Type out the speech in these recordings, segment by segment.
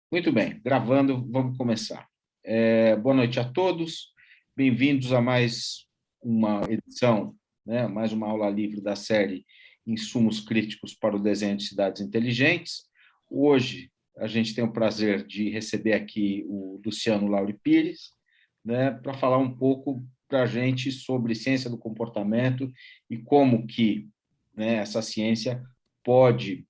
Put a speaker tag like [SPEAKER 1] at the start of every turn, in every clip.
[SPEAKER 1] Muito bem, gravando, vamos começar. Boa noite a todos, bem-vindos a mais uma edição, né, mais uma aula livre da série Insumos Críticos para o Desenho de Cidades Inteligentes. Hoje a gente tem o prazer de receber aqui o Luciano Lauri Pires, né, para falar um pouco para a gente sobre ciência do comportamento e como que, né, essa ciência pode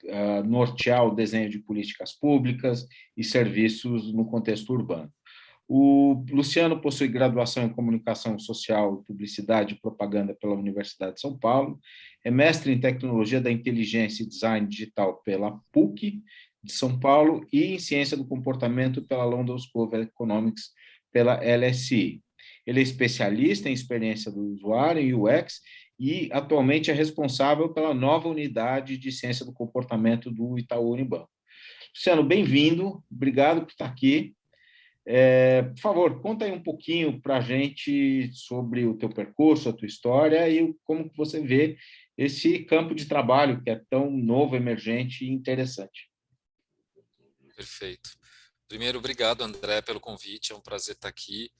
[SPEAKER 1] nortear o desenho de políticas públicas e serviços no contexto urbano. O Luciano possui graduação em Comunicação Social, Publicidade e Propaganda pela Universidade de São Paulo, é mestre em Tecnologia da Inteligência e Design Digital pela PUC de São Paulo e em Ciência do Comportamento pela London School of Economics pela LSE. Ele é especialista em experiência do usuário em UX e atualmente é responsável pela nova unidade de Ciência do Comportamento do Itaú Unibanco. Luciano, bem-vindo, obrigado por estar aqui. Por favor, conta aí um pouquinho para a gente sobre o teu percurso, a tua história e como que você vê esse campo de trabalho que é tão novo, emergente e interessante.
[SPEAKER 2] Perfeito. Primeiro, obrigado, André, pelo convite. É um prazer estar aqui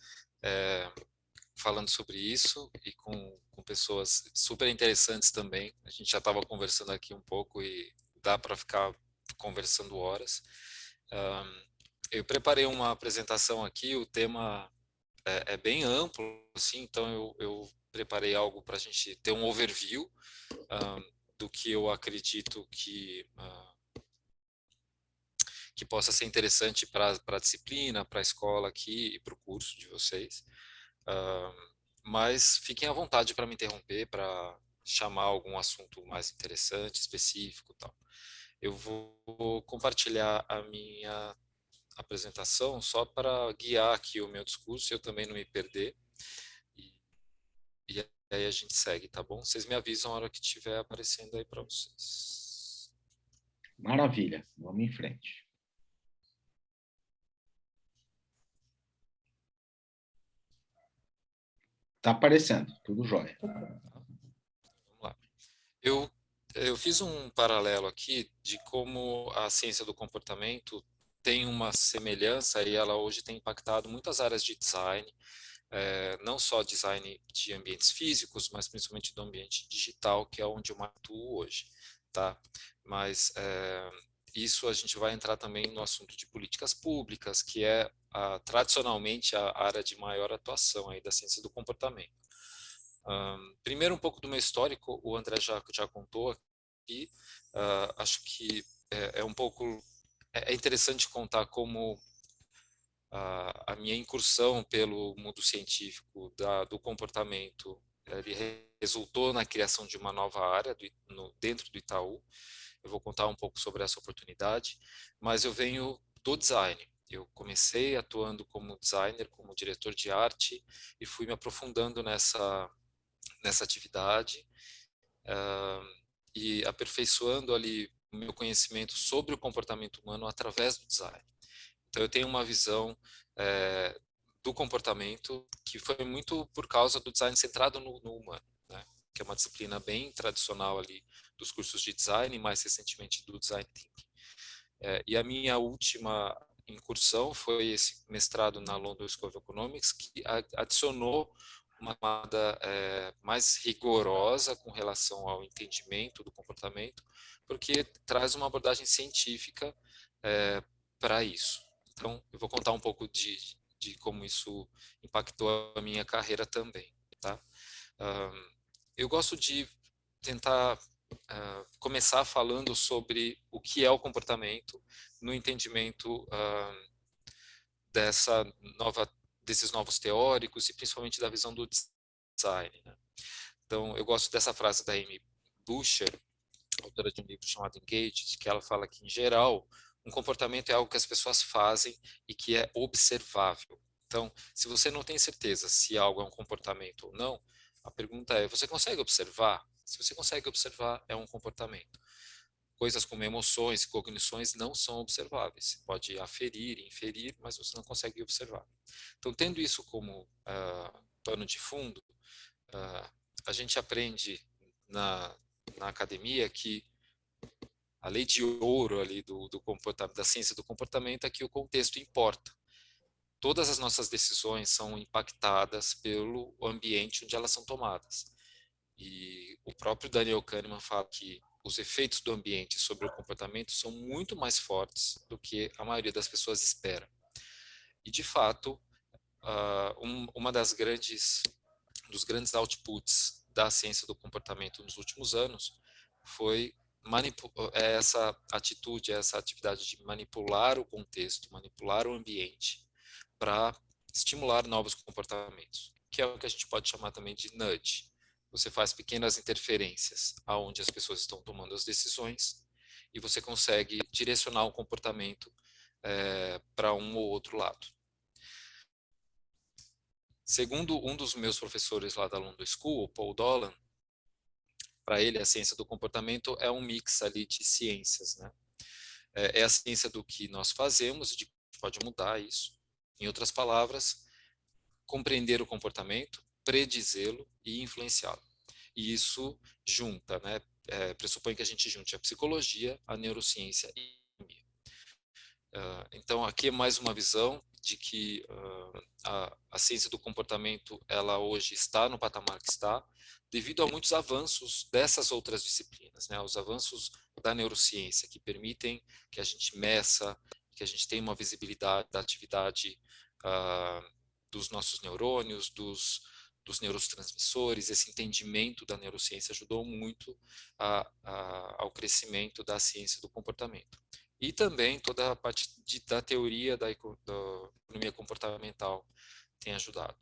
[SPEAKER 2] falando sobre isso e com pessoas super interessantes também. A gente já estava conversando aqui um pouco e dá para ficar conversando horas. Eu preparei uma apresentação aqui, o tema é bem amplo, assim, então eu preparei algo para a gente ter um overview do que eu acredito que possa ser interessante para a disciplina, para a escola aqui e para o curso de vocês. Mas fiquem à vontade para me interromper, para chamar algum assunto mais interessante, específico, tal. Eu vou compartilhar a minha apresentação só para guiar aqui o meu discurso, eu também não me perder. E, e aí a gente segue, tá bom? Vocês me avisam a hora que estiver aparecendo aí para vocês.
[SPEAKER 1] Maravilha, vamos em frente. Está aparecendo, tudo jóia.
[SPEAKER 2] Vamos lá. Eu fiz um paralelo aqui de como a ciência do comportamento tem uma semelhança e ela hoje tem impactado muitas áreas de design, não só design de ambientes físicos, mas principalmente do ambiente digital, que é onde eu atuo hoje, tá? Mas isso a gente vai entrar também no assunto de políticas públicas, que é tradicionalmente a área de maior atuação aí da ciência do comportamento. Primeiro, um pouco do meu histórico, o André já contou aqui. Acho que é um pouco interessante contar como a minha incursão pelo mundo científico do comportamento ele resultou na criação de uma nova área dentro do Itaú. Eu vou contar um pouco sobre essa oportunidade, mas eu venho do design. Eu comecei atuando como designer, como diretor de arte, e fui me aprofundando nessa atividade e aperfeiçoando ali o meu conhecimento sobre o comportamento humano através do design. Então eu tenho uma visão do comportamento que foi muito por causa do design centrado no humano, né? Que é uma disciplina bem tradicional ali dos cursos de design, mais recentemente do design thinking. E a minha última incursão foi esse mestrado na London School of Economics, que adicionou uma camada mais rigorosa com relação ao entendimento do comportamento, porque traz uma abordagem científica para isso. Então, eu vou contar um pouco de como isso impactou a minha carreira também. Tá? Eu gosto de tentar começar falando sobre o que é o comportamento no entendimento desses novos teóricos e principalmente da visão do design. Né? Então, eu gosto dessa frase da Amy Busher, autora de um livro chamado Engaged, que ela fala que, em geral, um comportamento é algo que as pessoas fazem e que é observável. Então, se você não tem certeza se algo é um comportamento ou não, a pergunta é: você consegue observar? Se você consegue observar, é um comportamento. Coisas como emoções, cognições não são observáveis. Você pode aferir, inferir, mas você não consegue observar. Então, tendo isso como pano de fundo, a gente aprende na academia que a lei de ouro ali do comportamento, da ciência do comportamento é que o contexto importa. Todas as nossas decisões são impactadas pelo ambiente onde elas são tomadas. E o próprio Daniel Kahneman fala que os efeitos do ambiente sobre o comportamento são muito mais fortes do que a maioria das pessoas espera. E, de fato, uma dos grandes outputs da ciência do comportamento nos últimos anos foi essa atitude, essa atividade de manipular o contexto, manipular o ambiente para estimular novos comportamentos, que é o que a gente pode chamar também de nudge. Você faz pequenas interferências aonde as pessoas estão tomando as decisões e você consegue direcionar o comportamento para um ou outro lado. Segundo um dos meus professores lá da London School, o Paul Dolan, para ele a ciência do comportamento é um mix ali de ciências, né? É a ciência do que nós fazemos e de que pode mudar isso. Em outras palavras, compreender o comportamento, predizê-lo e influenciá-lo. E isso junta, né? Pressupõe que a gente junte a psicologia, a neurociência e a economia. Então, aqui é mais uma visão de que a ciência do comportamento, ela hoje está no patamar que está, devido a muitos avanços dessas outras disciplinas, né? Os avanços da neurociência, que permitem que a gente meça, que a gente tenha uma visibilidade da atividade dos nossos neurônios, dos neurotransmissores. Esse entendimento da neurociência ajudou muito ao crescimento da ciência do comportamento. E também toda a parte da teoria da economia comportamental tem ajudado.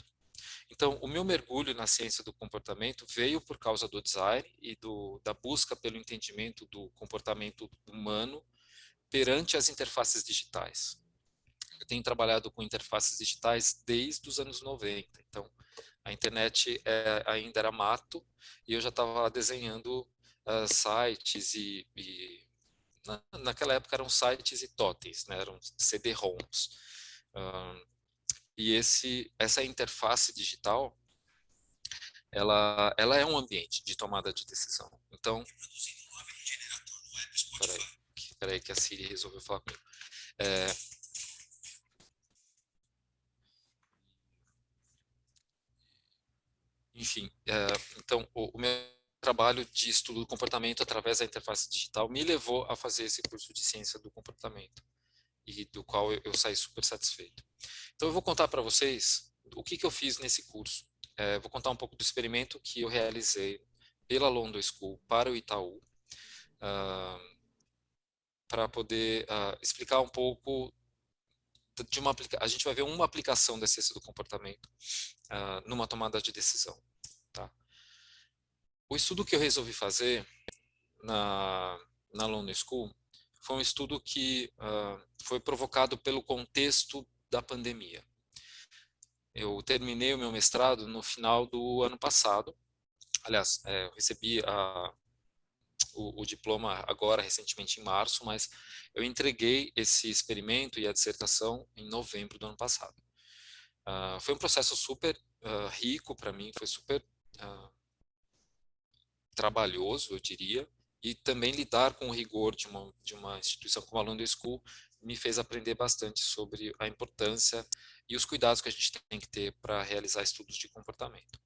[SPEAKER 2] Então, o meu mergulho na ciência do comportamento veio por causa do design e da busca pelo entendimento do comportamento humano perante as interfaces digitais. Eu tenho trabalhado com interfaces digitais desde os anos 90, então a internet ainda era mato e eu já estava desenhando sites naquela época eram sites e totens, né? Eram CD-ROMs. E essa interface digital, ela é um ambiente de tomada de decisão. Então, peraí que a Siri resolveu falar comigo. Enfim, então o meu trabalho de estudo do comportamento através da interface digital me levou a fazer esse curso de ciência do comportamento e do qual eu saí super satisfeito. Então eu vou contar para vocês o que eu fiz nesse curso. Vou contar um pouco do experimento que eu realizei pela London School para o Itaú, para poder explicar um pouco a gente vai ver uma aplicação da ciência do comportamento numa tomada de decisão. Tá? O estudo que eu resolvi fazer na London School foi um estudo que foi provocado pelo contexto da pandemia. Eu terminei o meu mestrado no final do ano passado. Aliás, eu recebi o diploma agora, recentemente, em março, mas eu entreguei esse experimento e a dissertação em novembro do ano passado. Foi um processo super rico para mim, foi super trabalhoso, eu diria, e também lidar com o rigor de uma instituição como a London School me fez aprender bastante sobre a importância e os cuidados que a gente tem que ter para realizar estudos de comportamento.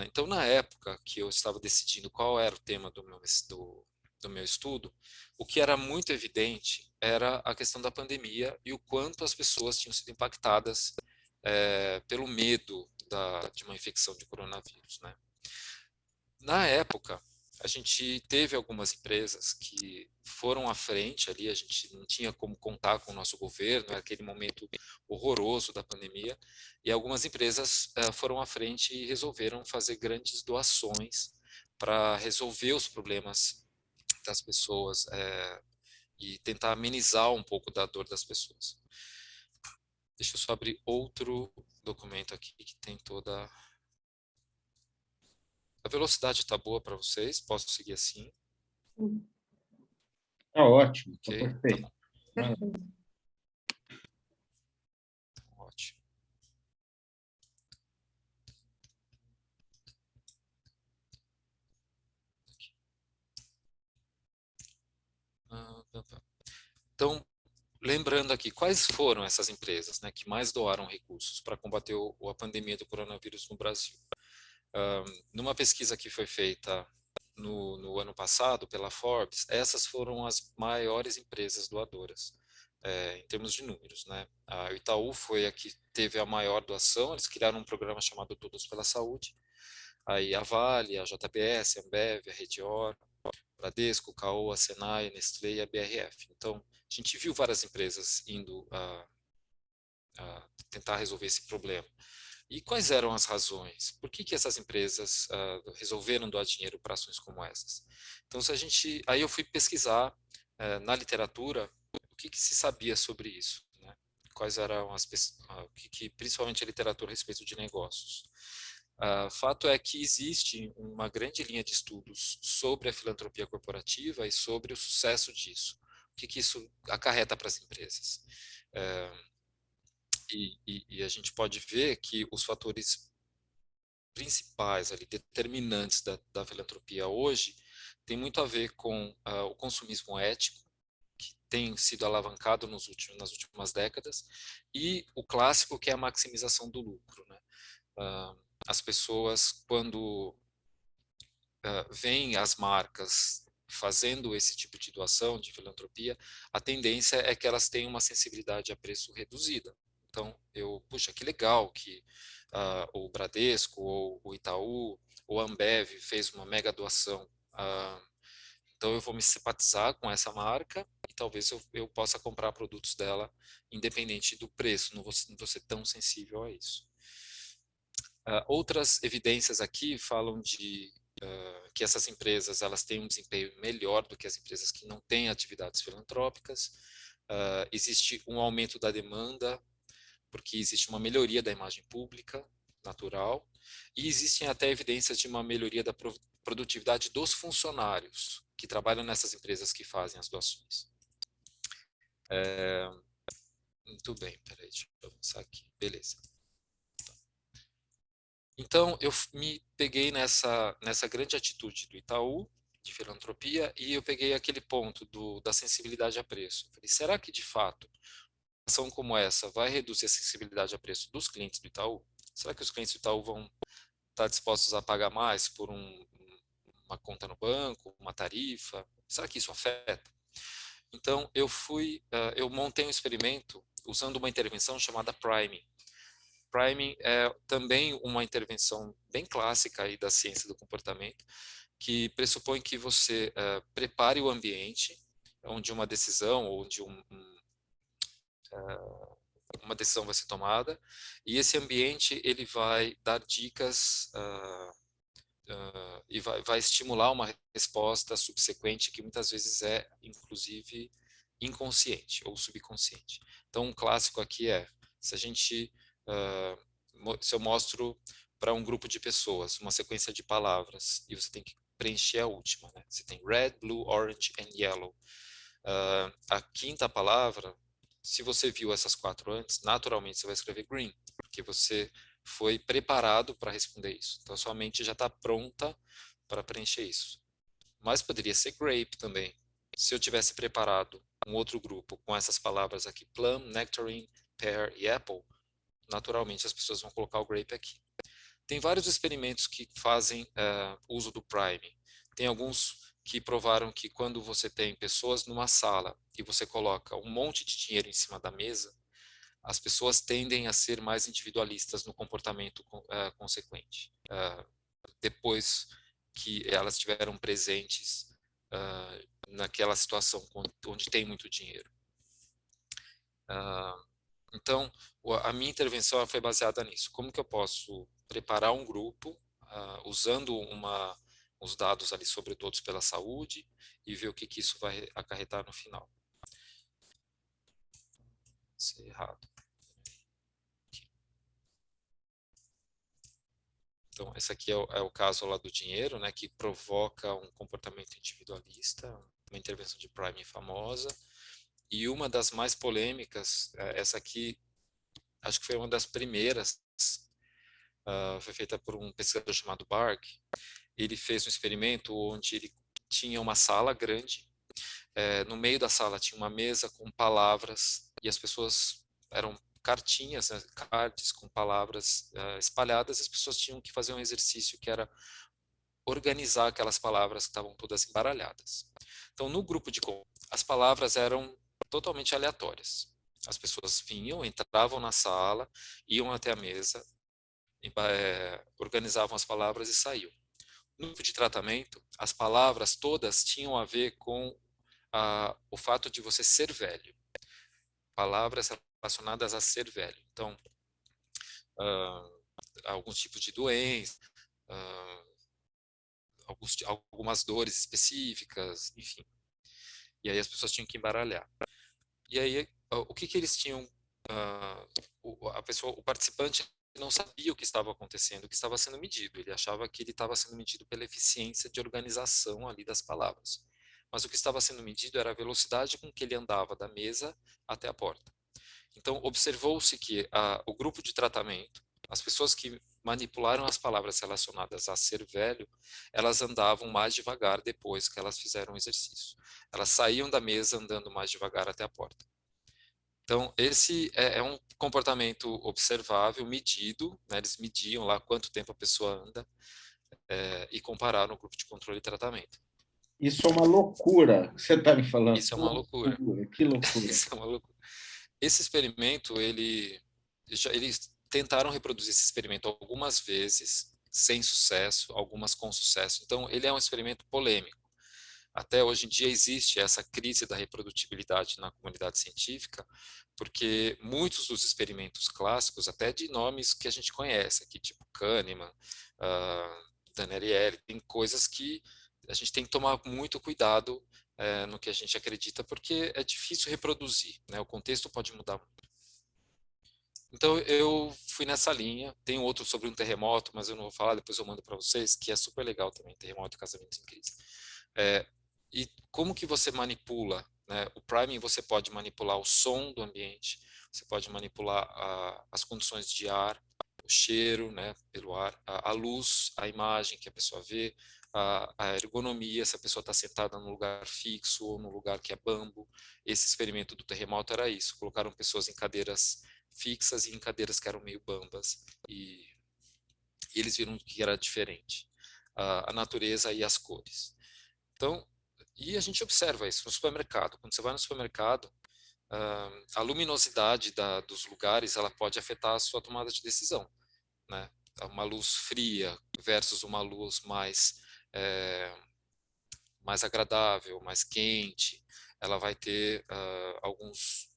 [SPEAKER 2] Então, na época que eu estava decidindo qual era o tema do meu estudo, o que era muito evidente era a questão da pandemia e o quanto as pessoas tinham sido impactadas pelo medo de uma infecção de coronavírus, né? Na época, a gente teve algumas empresas que foram à frente ali, a gente não tinha como contar com o nosso governo, era aquele momento horroroso da pandemia, e algumas empresas foram à frente e resolveram fazer grandes doações para resolver os problemas das pessoas e tentar amenizar um pouco da dor das pessoas. Deixa eu só abrir outro documento aqui que tem toda... A velocidade está boa para vocês? Posso seguir assim?
[SPEAKER 1] Está ótimo, está
[SPEAKER 2] Ok,
[SPEAKER 1] perfeito.
[SPEAKER 2] tá bom. Ótimo. lembrando aqui, quais foram essas empresas, né, que mais doaram recursos para combater a pandemia do coronavírus no Brasil? Numa pesquisa que foi feita no ano passado pela Forbes, essas foram as maiores empresas doadoras, em termos de números, né? O Itaú foi a que teve a maior doação, eles criaram um programa chamado Todos pela Saúde, aí a Vale, a JBS, a Ambev, a Redior, Bradesco, Caoa, Senai, a Nestlé e a BRF. Então, a gente viu várias empresas indo a tentar resolver esse problema. E quais eram as razões? Por que essas empresas resolveram doar dinheiro para ações como essas? Então, aí eu fui pesquisar na literatura o que se sabia sobre isso, né? Quais eram o que principalmente a literatura a respeito de negócios. Fato é que existe uma grande linha de estudos sobre a filantropia corporativa e sobre o sucesso disso. O que isso acarreta para as empresas? E a gente pode ver que os fatores principais, ali, determinantes da filantropia hoje, tem muito a ver com o consumismo ético, que tem sido alavancado nas últimas décadas, e o clássico, que é a maximização do lucro, né? As pessoas, quando veem as marcas fazendo esse tipo de doação, de filantropia, a tendência é que elas tenham uma sensibilidade a preço reduzida. Então, puxa, que legal que o Bradesco, ou o Itaú, ou a Ambev fez uma mega doação. Então, eu vou me simpatizar com essa marca e talvez eu possa comprar produtos dela independente do preço, não vou ser tão sensível a isso. Outras evidências aqui falam de que essas empresas elas têm um desempenho melhor do que as empresas que não têm atividades filantrópicas. Existe um aumento da demanda, porque existe uma melhoria da imagem pública natural, e existem até evidências de uma melhoria da produtividade dos funcionários que trabalham nessas empresas que fazem as doações. Muito bem, peraí, deixa eu avançar aqui. Beleza. Então, eu me peguei nessa grande atitude do Itaú, de filantropia, e eu peguei aquele ponto da sensibilidade a preço. Falei, será que, de fato, uma ação como essa vai reduzir a sensibilidade a preço dos clientes do Itaú? Será que os clientes do Itaú vão estar dispostos a pagar mais por uma conta no banco, uma tarifa? Será que isso afeta? Então, eu montei um experimento usando uma intervenção chamada Priming. Priming é também uma intervenção bem clássica aí da ciência do comportamento, que pressupõe que você prepare o ambiente onde uma decisão ou onde uma decisão vai ser tomada, e esse ambiente ele vai dar dicas e vai estimular uma resposta subsequente que muitas vezes é, inclusive, inconsciente ou subconsciente. Então, um clássico aqui é, se eu mostro para um grupo de pessoas uma sequência de palavras e você tem que preencher a última, né? Você tem red, blue, orange and yellow. A quinta palavra, se você viu essas 4 antes, naturalmente você vai escrever green, porque você foi preparado para responder isso. Então, sua mente já está pronta para preencher isso. Mas poderia ser grape também. Se eu tivesse preparado um outro grupo com essas palavras aqui, plum, nectarine, pear e apple, naturalmente as pessoas vão colocar o grape aqui. Tem vários experimentos que fazem uso do priming. Tem alguns que provaram que quando você tem pessoas numa sala e você coloca um monte de dinheiro em cima da mesa, as pessoas tendem a ser mais individualistas no comportamento consequente, depois que elas estiveram presentes naquela situação onde tem muito dinheiro. Então, a minha intervenção foi baseada nisso. Como que eu posso preparar um grupo usando os dados ali sobre Todos pela Saúde e ver o que isso vai acarretar no final. Isso é errado. Então, esse aqui é o caso lá do dinheiro, né, que provoca um comportamento individualista, uma intervenção de Priming famosa. E uma das mais polêmicas, essa aqui, acho que foi uma das primeiras, foi feita por um pesquisador chamado Bark. Ele fez um experimento onde ele tinha uma sala grande No meio da sala tinha uma mesa com palavras e as pessoas eram cartinhas, né, cards com palavras espalhadas, e as pessoas tinham que fazer um exercício que era organizar aquelas palavras que estavam todas embaralhadas. Então, no grupo de as palavras eram totalmente aleatórias. As pessoas vinham, entravam na sala, iam até a mesa, organizavam as palavras e saíam. No grupo de tratamento, as palavras todas tinham a ver com o fato de você ser velho. Palavras relacionadas a ser velho. Então, alguns tipos de doença, algumas dores específicas, enfim. E aí as pessoas tinham que embaralhar. E aí, o que eles tinham? O participante não sabia o que estava acontecendo, o que estava sendo medido. Ele achava que ele estava sendo medido pela eficiência de organização ali das palavras. Mas o que estava sendo medido era a velocidade com que ele andava da mesa até a porta. Então, observou-se que o grupo de tratamento, as pessoas que manipularam as palavras relacionadas a ser velho, elas andavam mais devagar depois que elas fizeram o exercício. Elas saíam da mesa andando mais devagar até a porta. Então, esse é um comportamento observável, medido, né? Eles mediam lá quanto tempo a pessoa anda e compararam o grupo de controle e tratamento.
[SPEAKER 1] Isso é uma loucura que você está me falando.
[SPEAKER 2] Isso é uma loucura.
[SPEAKER 1] Que loucura.
[SPEAKER 2] Isso é uma loucura. Esse experimento, eles tentaram reproduzir esse experimento algumas vezes, sem sucesso, algumas com sucesso. Então, ele é um experimento polêmico. Até hoje em dia existe essa crise da reprodutibilidade na comunidade científica, porque muitos dos experimentos clássicos, até de nomes que a gente conhece aqui, tipo Kahneman, Dan Ariely, tem coisas que a gente tem que tomar muito cuidado no que a gente acredita, porque é difícil reproduzir, né? O contexto pode mudar muito. Então eu fui nessa linha. Tem outro sobre um terremoto, mas eu não vou falar, depois eu mando para vocês, que é super legal também, terremoto e casamentos em crise. E como que você manipula, né? O priming, você pode manipular o som do ambiente, você pode manipular as condições de ar, o cheiro, né, pelo ar, a luz, a imagem que a pessoa vê, a ergonomia, se a pessoa está sentada num lugar fixo ou num lugar que é bambo. Esse experimento do terremoto era isso, colocaram pessoas em cadeiras fixas e em cadeiras que eram meio bambas, e eles viram que era diferente, a natureza e as cores. Então, e a gente observa isso no supermercado. Quando você vai no supermercado, a luminosidade dos lugares ela pode afetar a sua tomada de decisão, né? Uma luz fria versus uma luz mais agradável, mais quente, ela vai ter alguns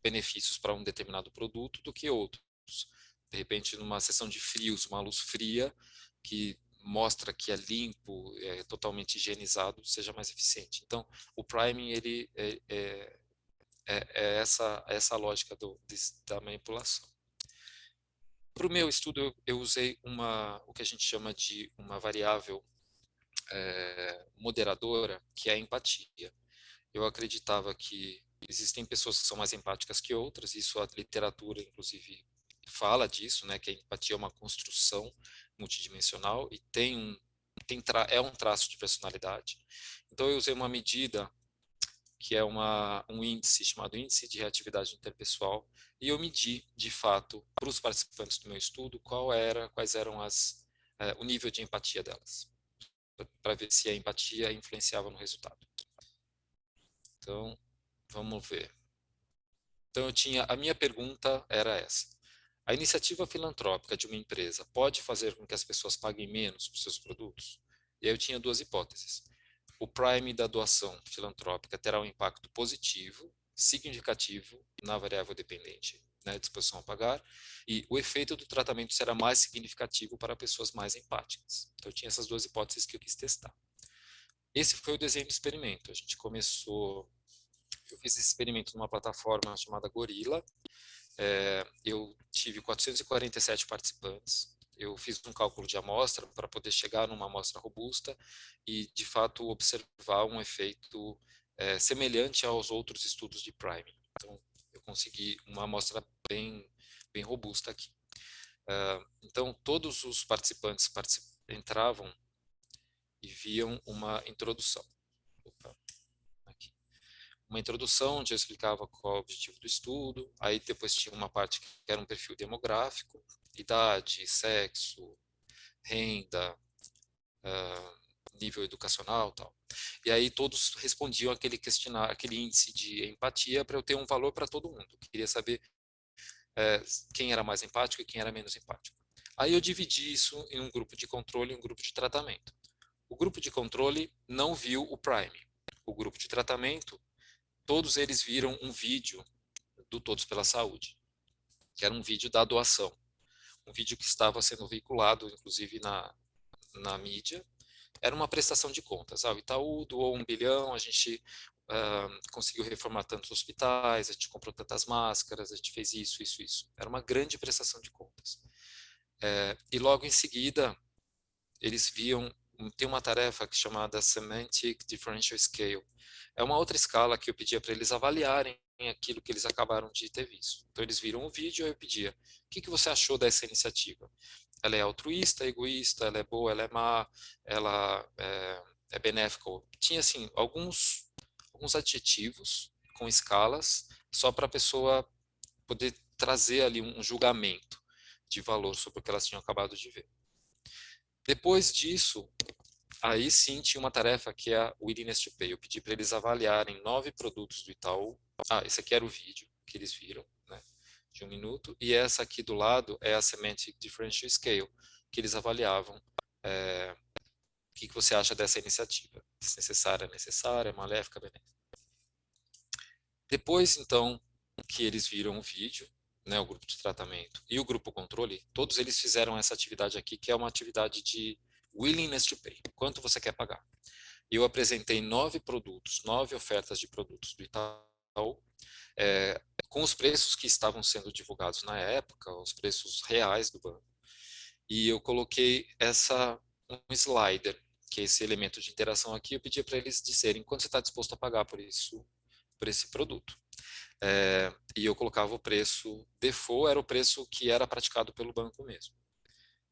[SPEAKER 2] benefícios para um determinado produto do que outros. De repente, numa sessão de frios, uma luz fria que mostra que é limpo, é totalmente higienizado, seja mais eficiente. Então, o priming ele é essa lógica da manipulação. Para o meu estudo, eu usei o que a gente chama de uma variável moderadora, que é a empatia. Eu acreditava que existem pessoas que são mais empáticas que outras, isso a literatura, inclusive, fala disso, né, que a empatia é uma construção multidimensional e é um traço de personalidade. Então, eu usei uma medida que é um índice chamado Índice de Reatividade Interpessoal, e eu medi, de fato, para os participantes do meu estudo, quais eram o nível de empatia delas, para ver se a empatia influenciava no resultado. Então, vamos ver. Então, a minha pergunta era essa. A iniciativa filantrópica de uma empresa pode fazer com que as pessoas paguem menos por seus produtos? E aí eu tinha duas hipóteses. O prime da doação filantrópica terá um impacto positivo, significativo na variável dependente, né, disposição a pagar, e o efeito do tratamento será mais significativo para pessoas mais empáticas. Então, eu tinha essas duas hipóteses que eu quis testar. Esse foi o desenho do experimento. A gente começou... Eu fiz esse experimento numa plataforma chamada Gorilla. Eu tive 447 participantes. Eu fiz um cálculo de amostra para poder chegar numa amostra robusta e, de fato, observar um efeito semelhante aos outros estudos de priming. Então, eu consegui uma amostra bem robusta aqui. Então, todos os participantes entravam e viam uma introdução. Opa, aqui. uma introdução, onde eu explicava qual é o objetivo do estudo, aí depois tinha uma parte que era um perfil demográfico, idade, sexo, renda, nível educacional e tal. E aí todos respondiam aquele questionário, aquele índice de empatia para eu ter um valor para todo mundo. Eu queria saber quem era mais empático e quem era menos empático. Aí eu dividi isso em um grupo de controle e um grupo de tratamento. O grupo de controle não viu o Prime. O grupo de tratamento, todos eles viram um vídeo do Todos pela Saúde, que era um vídeo da doação. Um vídeo que estava sendo veiculado, inclusive, na mídia. Era uma prestação de contas. O Itaú doou 1 bilhão, a gente conseguiu reformar tantos hospitais, a gente comprou tantas máscaras, a gente fez isso, isso, isso. Era uma grande prestação de contas. E logo em seguida, eles viam, tem uma tarefa chamada Semantic Differential Scale. É uma outra escala que eu pedia para eles avaliarem aquilo que eles acabaram de ter visto. Então eles viram o vídeo e eu pedia, o que você achou dessa iniciativa? Ela é altruísta, egoísta, ela é boa, ela é má, ela é benéfica. Tinha assim alguns adjetivos com escalas só para a pessoa poder trazer ali um julgamento de valor sobre o que elas tinham acabado de ver. Depois disso, aí sim tinha uma tarefa que é a Willingness to Pay. Eu pedi para eles avaliarem 9 produtos do Itaú. Esse aqui era o vídeo que eles viram, né, de 1 minuto. E essa aqui do lado é a Semantic Differential Scale, que eles avaliavam o que você acha dessa iniciativa. Desnecessária, necessária, maléfica, benéfica. Depois, então, que eles viram o vídeo, né, o grupo de tratamento e o grupo controle, todos eles fizeram essa atividade aqui, que é uma atividade de willingness to pay. Quanto você quer pagar? Eu apresentei 9 produtos, 9 ofertas de produtos do Itaú, com os preços que estavam sendo divulgados na época, os preços reais do banco. E eu coloquei um slider, que é esse elemento de interação aqui. Eu pedi para eles dizerem quanto você está disposto a pagar por esse produto. E eu colocava o preço default, era o preço que era praticado pelo banco mesmo.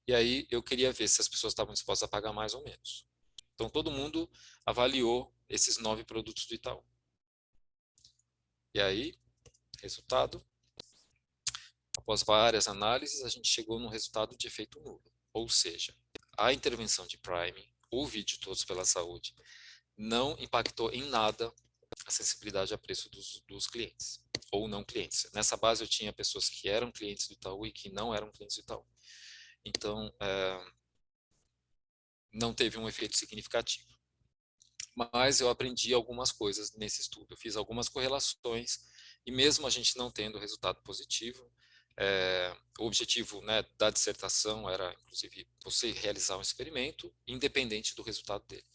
[SPEAKER 2] E aí eu queria ver se as pessoas estavam dispostas a pagar mais ou menos. Então todo mundo avaliou esses 9 produtos do Itaú. E aí, resultado, após várias análises, a gente chegou num resultado de efeito nulo. Ou seja, a intervenção de Prime, o vídeo Todos pela Saúde, não impactou em nada a sensibilidade a preço dos clientes ou não clientes. Nessa base eu tinha pessoas que eram clientes do Itaú e que não eram clientes do Itaú. Então, não teve um efeito significativo. Mas eu aprendi algumas coisas nesse estudo. Eu fiz algumas correlações e mesmo a gente não tendo resultado positivo, o objetivo, né, da dissertação era, inclusive, você realizar um experimento independente do resultado dele.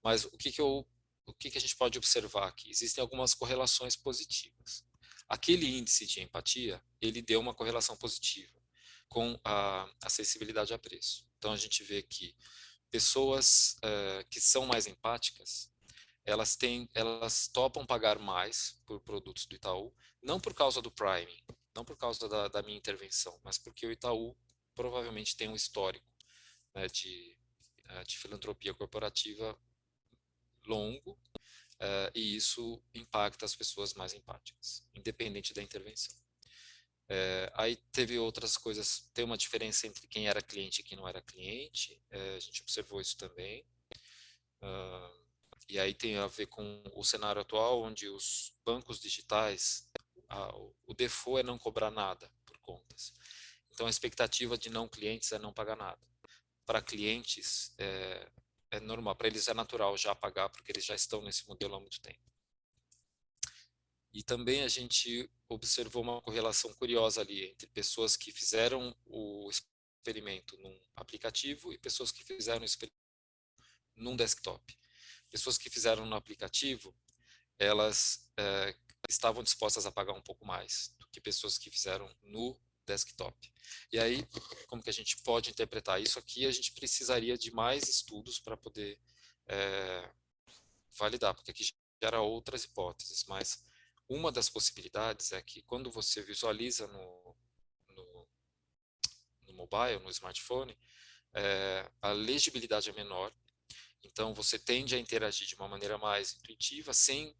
[SPEAKER 2] Mas o que a gente pode observar aqui? Existem algumas correlações positivas. Aquele índice de empatia, ele deu uma correlação positiva com a sensibilidade a preço. Então a gente vê que pessoas que são mais empáticas, elas topam pagar mais por produtos do Itaú, não por causa do Prime, não por causa da minha intervenção, mas porque o Itaú provavelmente tem um histórico, né, de filantropia corporativa longo, e isso impacta as pessoas mais empáticas, independente da intervenção. Aí teve outras coisas, tem uma diferença entre quem era cliente e quem não era cliente, a gente observou isso também. E aí tem a ver com o cenário atual, onde os bancos digitais, o default é não cobrar nada por contas. Então a expectativa de não clientes é não pagar nada. Para clientes é normal, para eles é natural já pagar, porque eles já estão nesse modelo há muito tempo. E também a gente observou uma correlação curiosa ali entre pessoas que fizeram o experimento num aplicativo e pessoas que fizeram o experimento num desktop. Pessoas que fizeram no aplicativo, elas estavam dispostas a pagar um pouco mais do que pessoas que fizeram no desktop. E aí, como que a gente pode interpretar isso aqui? A gente precisaria de mais estudos para poder validar, porque aqui gera outras hipóteses, mas uma das possibilidades é que quando você visualiza no mobile, no smartphone, a legibilidade é menor, então você tende a interagir de uma maneira mais intuitiva, sem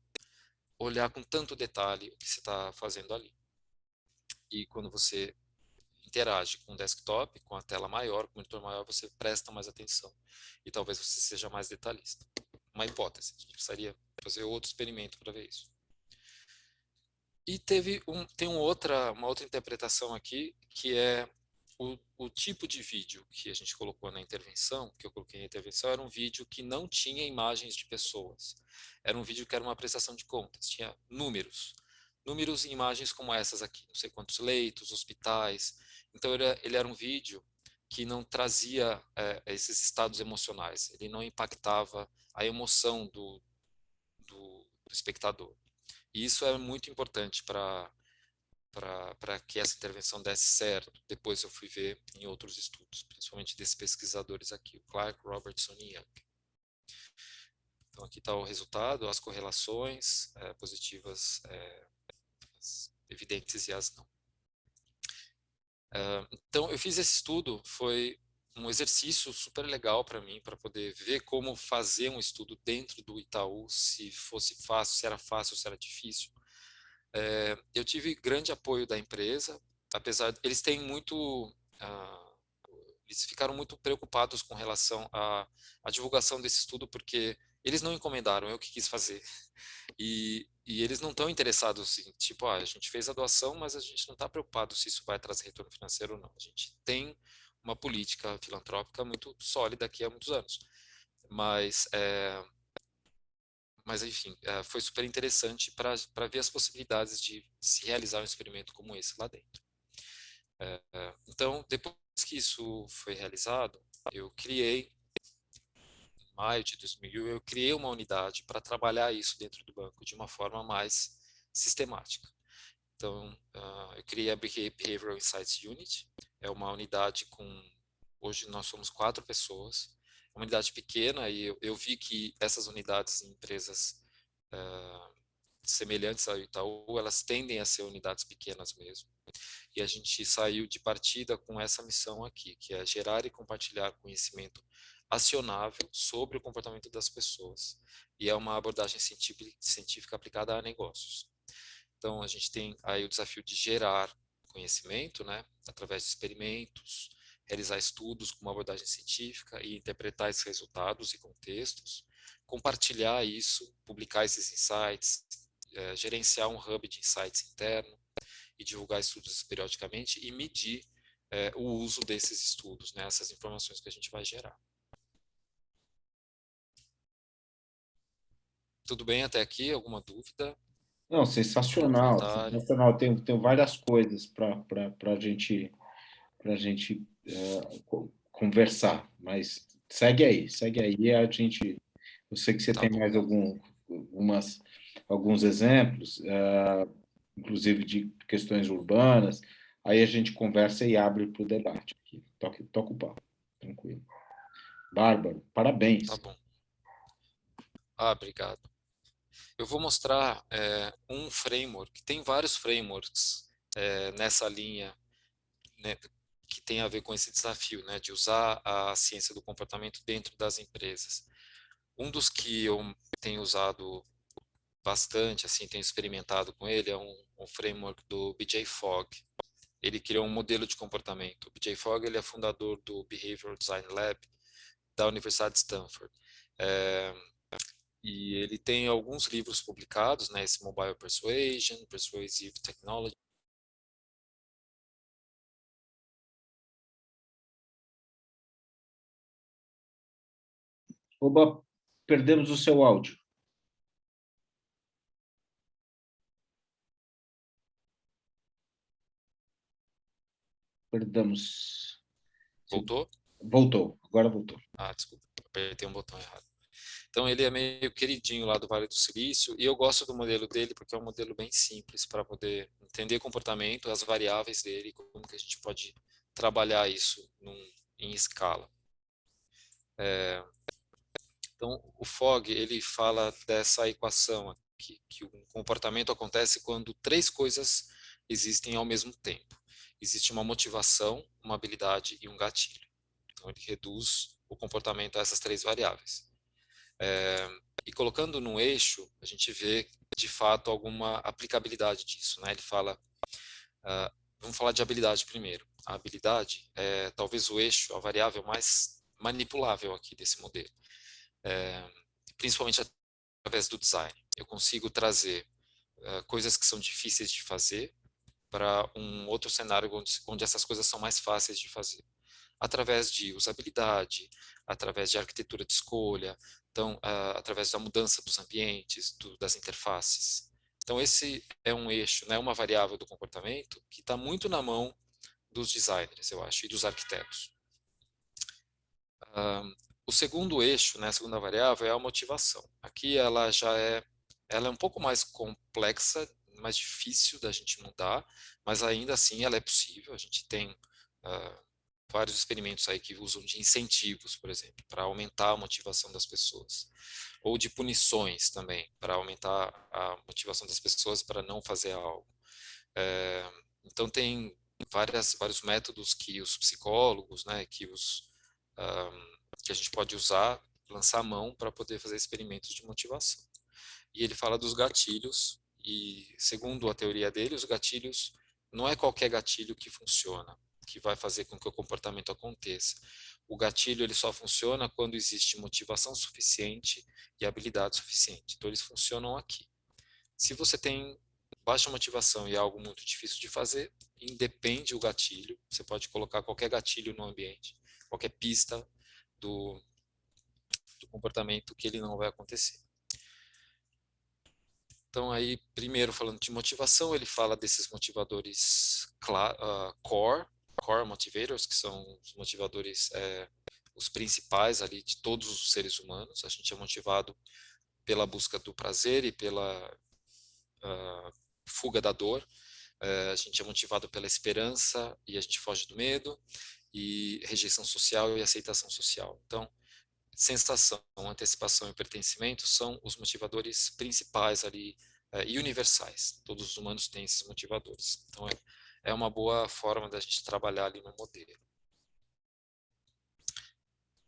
[SPEAKER 2] olhar com tanto detalhe o que você está fazendo ali. E quando você interage com o desktop, com a tela maior, com o monitor maior, você presta mais atenção e talvez você seja mais detalhista. Uma hipótese, a gente precisaria fazer outro experimento para ver isso. E tem uma outra interpretação aqui, que é o tipo de vídeo que a gente colocou na intervenção, que eu coloquei na intervenção, era um vídeo que não tinha imagens de pessoas. Era um vídeo que era uma prestação de contas, tinha números. Números e imagens como essas aqui, não sei quantos leitos, hospitais. Então ele era um vídeo que não trazia esses estados emocionais, ele não impactava a emoção do espectador. E isso é muito importante para que essa intervenção desse certo. Depois eu fui ver em outros estudos, principalmente desses pesquisadores aqui, o Clark, Robertson e Young. Então aqui está o resultado, as correlações positivas, as evidentes e as não. Então eu fiz esse estudo, foi um exercício super legal para mim, para poder ver como fazer um estudo dentro do Itaú, se fosse fácil, se era fácil, se era difícil. Eu tive grande apoio da empresa, apesar de eles têm muito, eles ficaram muito preocupados com relação à divulgação desse estudo, porque eles não encomendaram, eu que quis fazer. E eles não estão interessados em, tipo, a gente fez a doação, mas a gente não está preocupado se isso vai trazer retorno financeiro ou não. A gente tem uma política filantrópica muito sólida aqui há muitos anos. Mas enfim, foi super interessante para ver as possibilidades de se realizar um experimento como esse lá dentro. Então, depois que isso foi realizado, eu criei, em maio de 2000, eu criei uma unidade para trabalhar isso dentro do banco de uma forma mais sistemática. Então, eu criei a Behavioral Insights Unit, é uma unidade hoje nós somos 4 pessoas, uma unidade pequena, e eu vi que essas unidades em empresas semelhantes ao Itaú, elas tendem a ser unidades pequenas mesmo. E a gente saiu de partida com essa missão aqui, que é gerar e compartilhar conhecimento acionável sobre o comportamento das pessoas. E é uma abordagem científica aplicada a negócios. Então, a gente tem aí o desafio de gerar conhecimento, né, através de experimentos, realizar estudos com uma abordagem científica e interpretar esses resultados e contextos, compartilhar isso, publicar esses insights, gerenciar um hub de insights interno e divulgar estudos periodicamente e medir o uso desses estudos, né, essas informações que a gente vai gerar. Tudo bem até aqui? Alguma dúvida?
[SPEAKER 1] Não,
[SPEAKER 2] Algum
[SPEAKER 1] sensacional,
[SPEAKER 2] comentário?
[SPEAKER 1] sensacional. Tenho várias coisas para a gente conversar, mas segue aí. Eu sei que você
[SPEAKER 2] Tá
[SPEAKER 1] tem
[SPEAKER 2] bom.
[SPEAKER 1] mais alguns exemplos, inclusive de questões urbanas. Aí a gente conversa e abre para o debate aqui. Toca o pau, tranquilo. Bárbaro,
[SPEAKER 2] Tá
[SPEAKER 1] parabéns.
[SPEAKER 2] bom. Obrigado. Eu vou mostrar um framework, tem vários frameworks nessa linha, né, que tem a ver com esse desafio, né, de usar a ciência do comportamento dentro das empresas. Um dos que eu tenho usado bastante, assim, tenho experimentado com ele, é um framework do BJ Fogg. Ele criou um modelo de comportamento. O BJ Fogg, ele é fundador do Behavioral Design Lab da Universidade de Stanford. E ele tem alguns livros publicados, né, esse Mobile Persuasion, Persuasive Technology.
[SPEAKER 1] Oba, perdemos o seu áudio. Perdemos.
[SPEAKER 2] Voltou?
[SPEAKER 1] Voltou, agora voltou.
[SPEAKER 2] Desculpa, apertei um botão errado. Então ele é meio queridinho lá do Vale do Silício e eu gosto do modelo dele porque é um modelo bem simples para poder entender comportamento, as variáveis dele, como que a gente pode trabalhar isso em escala. Então o Fogg ele fala dessa equação aqui, que o comportamento acontece quando 3 coisas existem ao mesmo tempo. Existe uma motivação, uma habilidade e um gatilho. Então ele reduz o comportamento a essas 3 variáveis. E colocando no eixo, a gente vê, de fato, alguma aplicabilidade disso, né? Ele fala, vamos falar de habilidade primeiro. A habilidade é talvez o eixo, a variável mais manipulável aqui desse modelo, principalmente através do design. Eu consigo trazer coisas que são difíceis de fazer para um outro cenário onde essas coisas são mais fáceis de fazer, através de usabilidade, através de arquitetura de escolha, então, através da mudança dos ambientes, das interfaces. Então, esse é um eixo, né, uma variável do comportamento que está muito na mão dos designers, eu acho, e dos arquitetos. O segundo eixo, né, a segunda variável, é a motivação. Aqui ela é um pouco mais complexa, mais difícil da gente mudar, mas ainda assim ela é possível. A gente tem vários experimentos aí que usam de incentivos, por exemplo, para aumentar a motivação das pessoas, ou de punições também, para aumentar a motivação das pessoas para não fazer algo. Então tem vários métodos que os psicólogos, né, que a gente pode usar, lançar a mão para poder fazer experimentos de motivação. E ele fala dos gatilhos, e segundo a teoria dele, os gatilhos não é qualquer gatilho que funciona, que vai fazer com que o comportamento aconteça. O gatilho ele só funciona quando existe motivação suficiente e habilidade suficiente. Então eles funcionam aqui. Se você tem baixa motivação e é algo muito difícil de fazer, independe o gatilho. Você pode colocar qualquer gatilho no ambiente, qualquer pista do comportamento que ele não vai acontecer. Então aí, primeiro falando de motivação, ele fala desses motivadores core motivators, que são os motivadores, os principais ali de todos os seres humanos. A gente é motivado pela busca do prazer e pela fuga da dor. A gente é motivado pela esperança e a gente foge do medo, e rejeição social e aceitação social. Então, sensação, antecipação e pertencimento são os motivadores principais ali e universais. Todos os humanos têm esses motivadores. Então, é uma boa forma da gente trabalhar ali no modelo.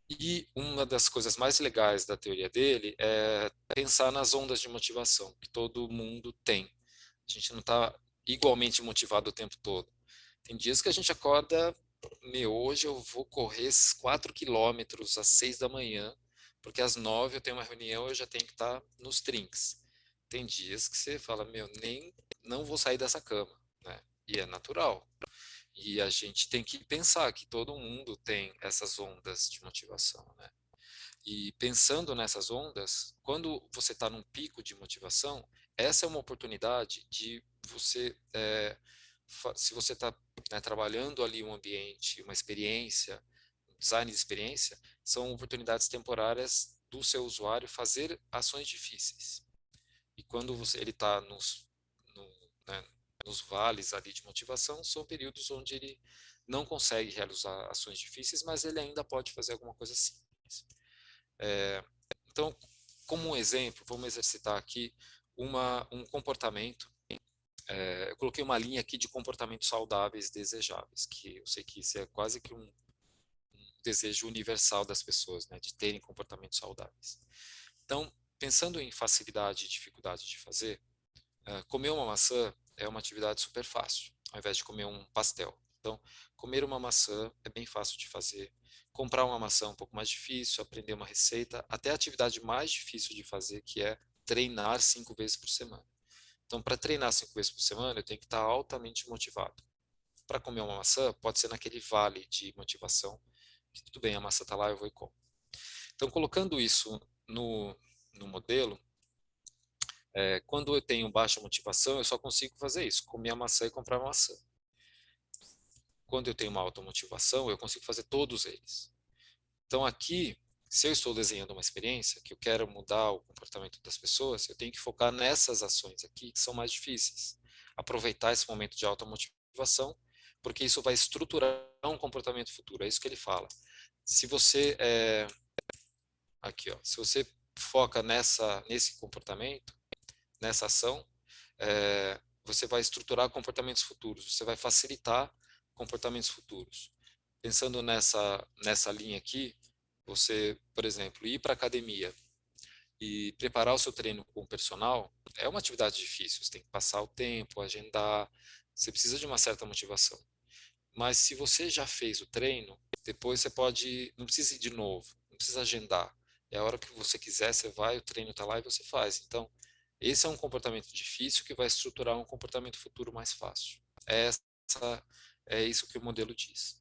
[SPEAKER 2] E uma das coisas mais legais da teoria dele é pensar nas ondas de motivação que todo mundo tem. A gente não está igualmente motivado o tempo todo. Tem dias que a gente acorda, hoje eu vou correr 4 quilômetros às 6 da manhã, porque às 9 eu tenho uma reunião, eu já tenho que estar nos trinks. Tem dias que você fala, não vou sair dessa cama, né? E é natural. E a gente tem que pensar que todo mundo tem essas ondas de motivação, né? E pensando nessas ondas, quando você está num pico de motivação, essa é uma oportunidade de você, se você está, né, trabalhando ali um ambiente, uma experiência, um design de experiência, são oportunidades temporárias do seu usuário fazer ações difíceis. E quando ele está né, nos vales ali de motivação, são períodos onde ele não consegue realizar ações difíceis, mas ele ainda pode fazer alguma coisa simples. Então, como um exemplo, vamos exercitar aqui um comportamento. Eu coloquei uma linha aqui de comportamentos saudáveis desejáveis, que eu sei que isso é quase que um desejo universal das pessoas, né, de terem comportamentos saudáveis. Então, pensando em facilidade e dificuldade de fazer, comer uma maçã é uma atividade super fácil, ao invés de comer um pastel. Então, comer uma maçã é bem fácil de fazer. Comprar uma maçã é um pouco mais difícil, aprender uma receita, até a atividade mais difícil de fazer, que é treinar 5 vezes por semana. Então, para treinar 5 vezes por semana, eu tenho que estar altamente motivado. Para comer uma maçã, pode ser naquele vale de motivação, que tudo bem, a maçã está lá, eu vou e como. Então, colocando isso no modelo, quando eu tenho baixa motivação, eu só consigo fazer isso, comer a maçã e comprar a maçã. Quando eu tenho uma alta motivação, eu consigo fazer todos eles. Então aqui, se eu estou desenhando uma experiência, que eu quero mudar o comportamento das pessoas, eu tenho que focar nessas ações aqui que são mais difíceis. Aproveitar esse momento de alta motivação, porque isso vai estruturar um comportamento futuro. É isso que ele fala. Se você aqui, ó, se você foca nesse comportamento, nessa ação, você vai estruturar comportamentos futuros, você vai facilitar comportamentos futuros. Pensando nessa linha aqui, você, por exemplo, ir para a academia E preparar o seu treino com o personal é uma atividade difícil, você tem que passar o tempo, agendar, você precisa de uma certa motivação. Mas se você já fez o treino, depois você pode, não precisa ir de novo, não precisa agendar. É a hora que você quiser, você vai, o treino está lá e você faz. Então, esse é um comportamento difícil que vai estruturar um comportamento futuro mais fácil. É isso que o modelo diz.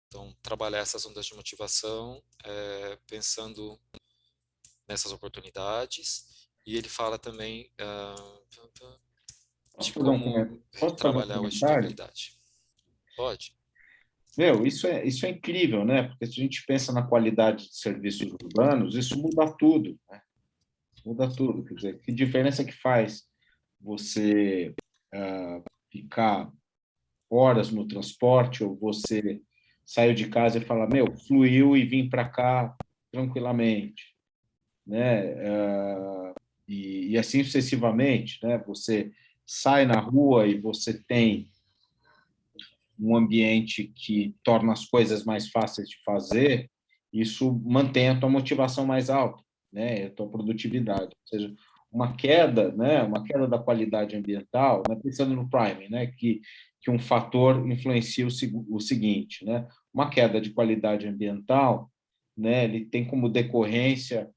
[SPEAKER 2] Então, trabalhar essas ondas de motivação, pensando nessas oportunidades. E ele fala também de como
[SPEAKER 1] Posso fazer um
[SPEAKER 2] trabalhar o eixo de
[SPEAKER 1] comentário?
[SPEAKER 2] habilidade. Pode?
[SPEAKER 1] Meu, isso é incrível, né? Porque se a gente pensa na qualidade de serviços urbanos, isso muda tudo, né? Muda tudo. Quer dizer, que diferença que faz você ficar horas no transporte ou você saiu de casa e fala, meu, fluiu e vim para cá tranquilamente, né? E assim sucessivamente, né? Você sai na rua e você tem um ambiente que torna as coisas mais fáceis de fazer, isso mantém a tua motivação mais alta, né? A tua produtividade. Ou seja, uma queda, né? Uma queda da qualidade ambiental, né? Pensando no Prime, né? Que um fator influencia o seguinte, né? Uma queda de qualidade ambiental, né? Ele tem como decorrência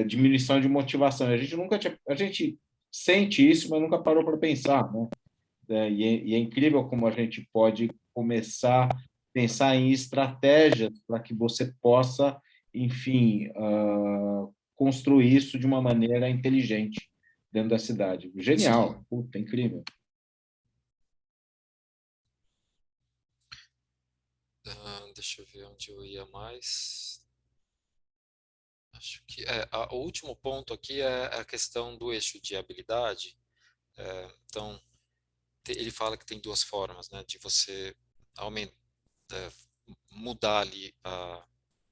[SPEAKER 1] diminuição de motivação. A gente sente isso, mas nunca parou para pensar, né? E é incrível como a gente pode começar a pensar em estratégias para que você possa, enfim, construir isso de uma maneira inteligente dentro da cidade.
[SPEAKER 2] Sim.
[SPEAKER 1] Genial, puta, incrível.
[SPEAKER 2] Deixa eu ver onde eu ia mais. Acho que o último ponto aqui é a questão do eixo de habilidade. Então, ele fala que tem duas formas, né, de você aumentar, mudar ali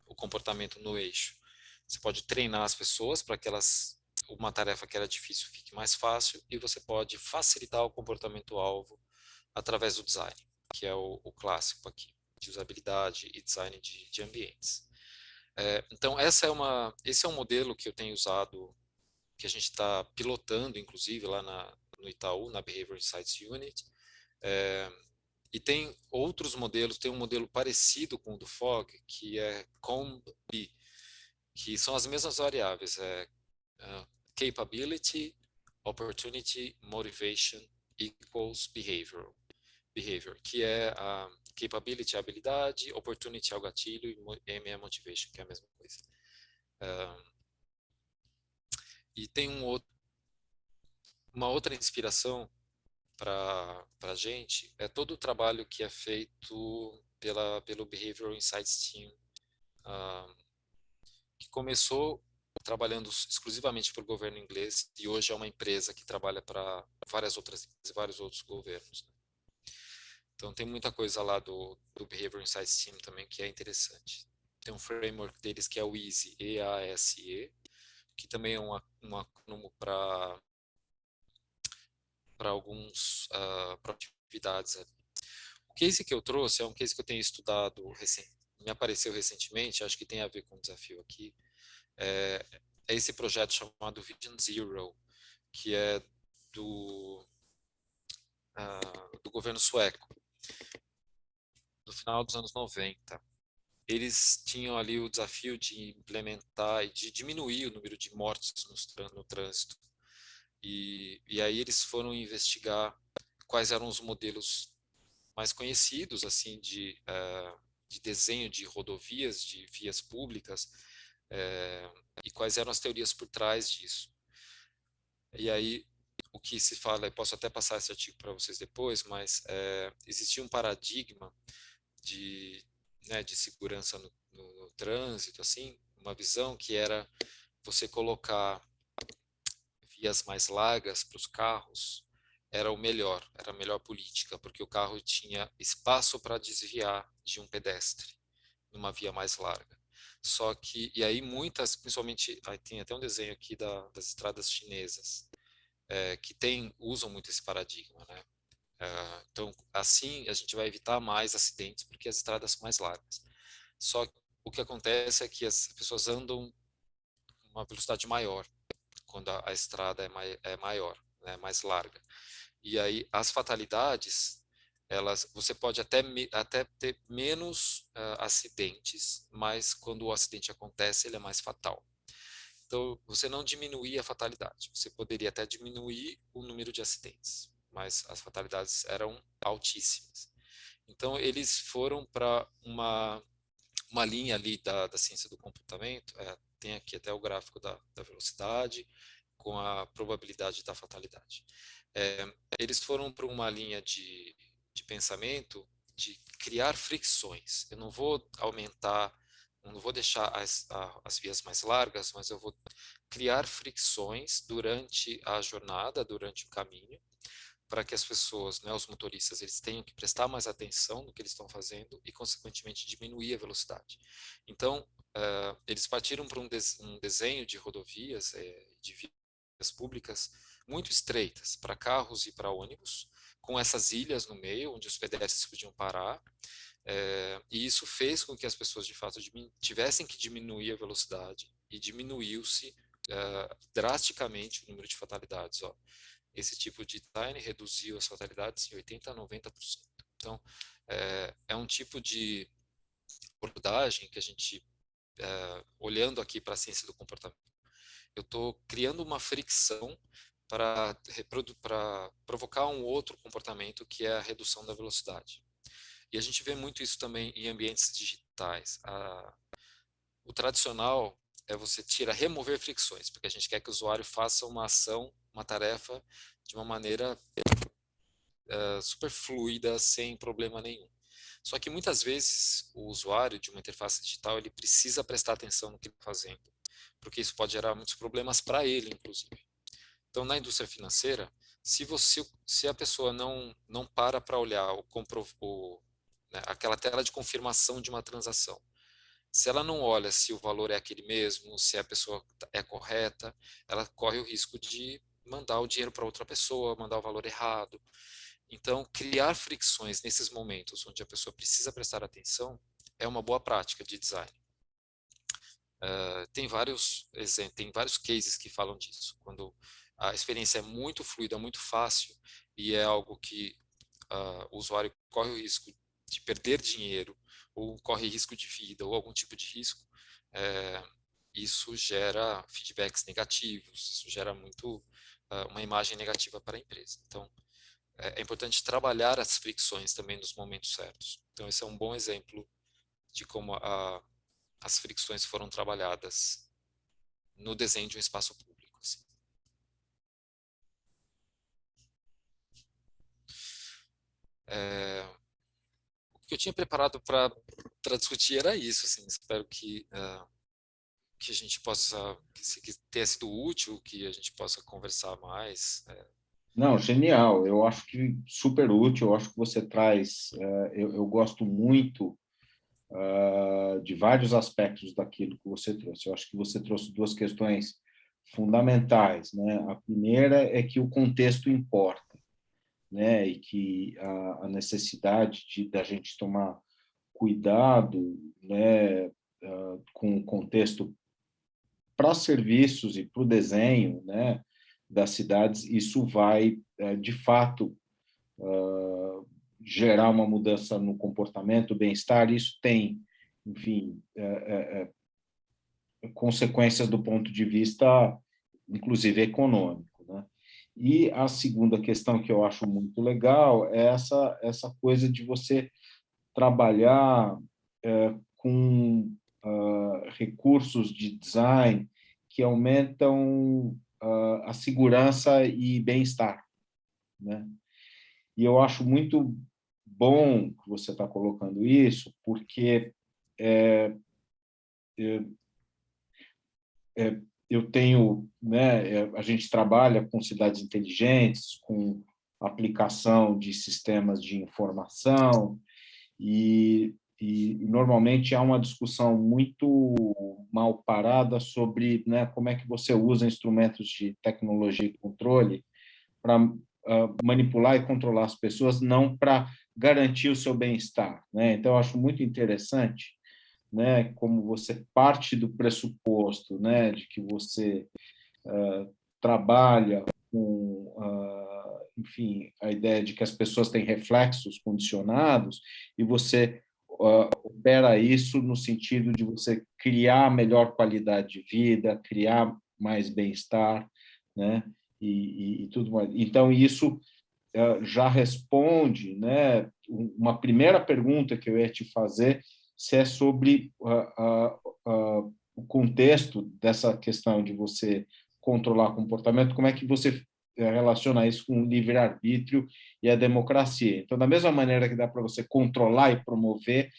[SPEAKER 2] o comportamento no eixo. Você pode treinar as pessoas para que elas, uma tarefa que era difícil fique mais fácil, e você pode facilitar o comportamento-alvo através do design, que é o clássico aqui, de usabilidade e design de ambientes. Então, esse é um modelo que eu tenho usado, que a gente está pilotando, inclusive, lá no Itaú, na Behavior Insights Unit. E tem outros modelos, tem um modelo parecido com o do Fogg, que é COMB, que são as mesmas variáveis, Capability, Opportunity, Motivation equals Behavior, que é a Capability, a habilidade, Opportunity é o gatilho e M é Motivation, que é a mesma coisa. E tem uma outra inspiração para a gente, é todo o trabalho que é feito pelo Behavioral Insights Team, que começou trabalhando exclusivamente para o governo inglês e hoje é uma empresa que trabalha para várias outras empresas e vários outros governos. Então tem muita coisa lá do Behavioral Insights Team também que é interessante. Tem um framework deles que é o EASE, E-A-S-E, que também é um acrônimo para alguns atividades. O case que eu trouxe é um case que eu tenho estudado me apareceu recentemente, acho que tem a ver com o desafio aqui. É esse projeto chamado Vision Zero, que é do governo sueco, do final dos anos 90. Eles tinham ali o desafio de implementar e de diminuir o número de mortes no trânsito. E aí eles foram investigar quais eram os modelos mais conhecidos assim de desenho de rodovias, de vias públicas, e quais eram as teorias por trás disso. E aí o que se fala, eu posso até passar esse artigo para vocês depois, mas existia um paradigma de segurança no trânsito, assim, uma visão que era você colocar vias mais largas para os carros era era a melhor política, porque o carro tinha espaço para desviar de um pedestre numa via mais larga. Só que, e aí muitas, principalmente, aí tem até um desenho aqui das estradas chinesas, que usam muito esse paradigma, né? Então, assim, a gente vai evitar mais acidentes porque as estradas são mais largas. Só o que acontece é que as pessoas andam uma velocidade maior quando a estrada é maior, né, mais larga. E aí as fatalidades, você pode até ter menos acidentes, mas quando o acidente acontece, ele é mais fatal. Então, você não diminuía a fatalidade, você poderia até diminuir o número de acidentes, mas as fatalidades eram altíssimas. Então, eles foram para uma linha ali da ciência do comportamento, tem aqui até o gráfico da velocidade, com a probabilidade da fatalidade. Eles foram para uma linha de pensamento de criar fricções. Eu não vou aumentar, eu não vou deixar as vias mais largas, mas eu vou criar fricções durante a jornada, durante o caminho, para que as pessoas, né, os motoristas, eles tenham que prestar mais atenção no que eles estão fazendo e, consequentemente, diminuir a velocidade. Então, eles partiram para um desenho de rodovias, de vias públicas muito estreitas para carros e para ônibus, com essas ilhas no meio, onde os pedestres podiam parar, e isso fez com que as pessoas, de fato, tivessem que diminuir a velocidade, e diminuiu-se drasticamente o número de fatalidades. Ó. Esse tipo de design reduziu as fatalidades em 80% a 90%. Então, é um tipo de abordagem que a gente, olhando aqui para a ciência do comportamento, eu estou criando uma fricção para provocar um outro comportamento, que é a redução da velocidade. E a gente vê muito isso também em ambientes digitais. O tradicional é você remover fricções, porque a gente quer que o usuário faça uma ação, uma tarefa, de uma maneira super fluida, sem problema nenhum. Só que muitas vezes o usuário de uma interface digital, ele precisa prestar atenção no que ele está fazendo, porque isso pode gerar muitos problemas para ele, inclusive. Então, na indústria financeira, se a pessoa não para olhar né, aquela tela de confirmação de uma transação, se ela não olha se o valor é aquele mesmo, se a pessoa é correta, ela corre o risco de mandar o dinheiro para outra pessoa, mandar o valor errado. Então, criar fricções nesses momentos onde a pessoa precisa prestar atenção é uma boa prática de design. Tem vários cases que falam disso. Quando a experiência é muito fluida, muito fácil, e é algo que o usuário corre o risco de perder dinheiro, ou corre risco de vida, ou algum tipo de risco, isso gera feedbacks negativos, isso gera uma imagem negativa para a empresa. Então, é importante trabalhar as fricções também nos momentos certos. Então, esse é um bom exemplo de como as fricções foram trabalhadas no desenho de um espaço público. Assim. O que eu tinha preparado para discutir era isso. Assim, espero que a gente possa, que tenha sido útil, que a gente possa conversar mais.
[SPEAKER 1] Não, genial. Eu acho que super útil. Eu acho que você traz. Eu gosto muito de vários aspectos daquilo que você trouxe. Eu acho que você trouxe duas questões fundamentais, né? A primeira é que o contexto importa, né? E que a necessidade da gente tomar cuidado, né? Com o contexto para serviços e para o desenho, né? Das cidades, isso vai, de fato, gerar uma mudança no comportamento, bem-estar. Isso tem, enfim, consequências do ponto de vista, inclusive, econômico. Né? E a segunda questão que eu acho muito legal é essa coisa de você trabalhar com recursos de design que aumentam a segurança e bem-estar. Né? E eu acho muito bom que você está colocando isso, porque eu tenho, né, a gente trabalha com cidades inteligentes, com aplicação de sistemas de informação, e normalmente há uma discussão muito mal parada sobre, né, como é que você usa instrumentos de tecnologia e controle para manipular e controlar as pessoas, não para garantir o seu bem-estar. Né? Então, eu acho muito interessante né, como você parte do pressuposto, né, de que você trabalha com, enfim, a ideia de que as pessoas têm reflexos condicionados e você opera isso no sentido de você criar melhor qualidade de vida, criar mais bem-estar, né? E tudo mais. Então, isso já responde, né? Uma primeira pergunta que eu ia te fazer, se é sobre o contexto dessa questão de você controlar o comportamento, como é que você relaciona isso com o livre-arbítrio e a democracia. Então, da mesma maneira que dá para você controlar e promover,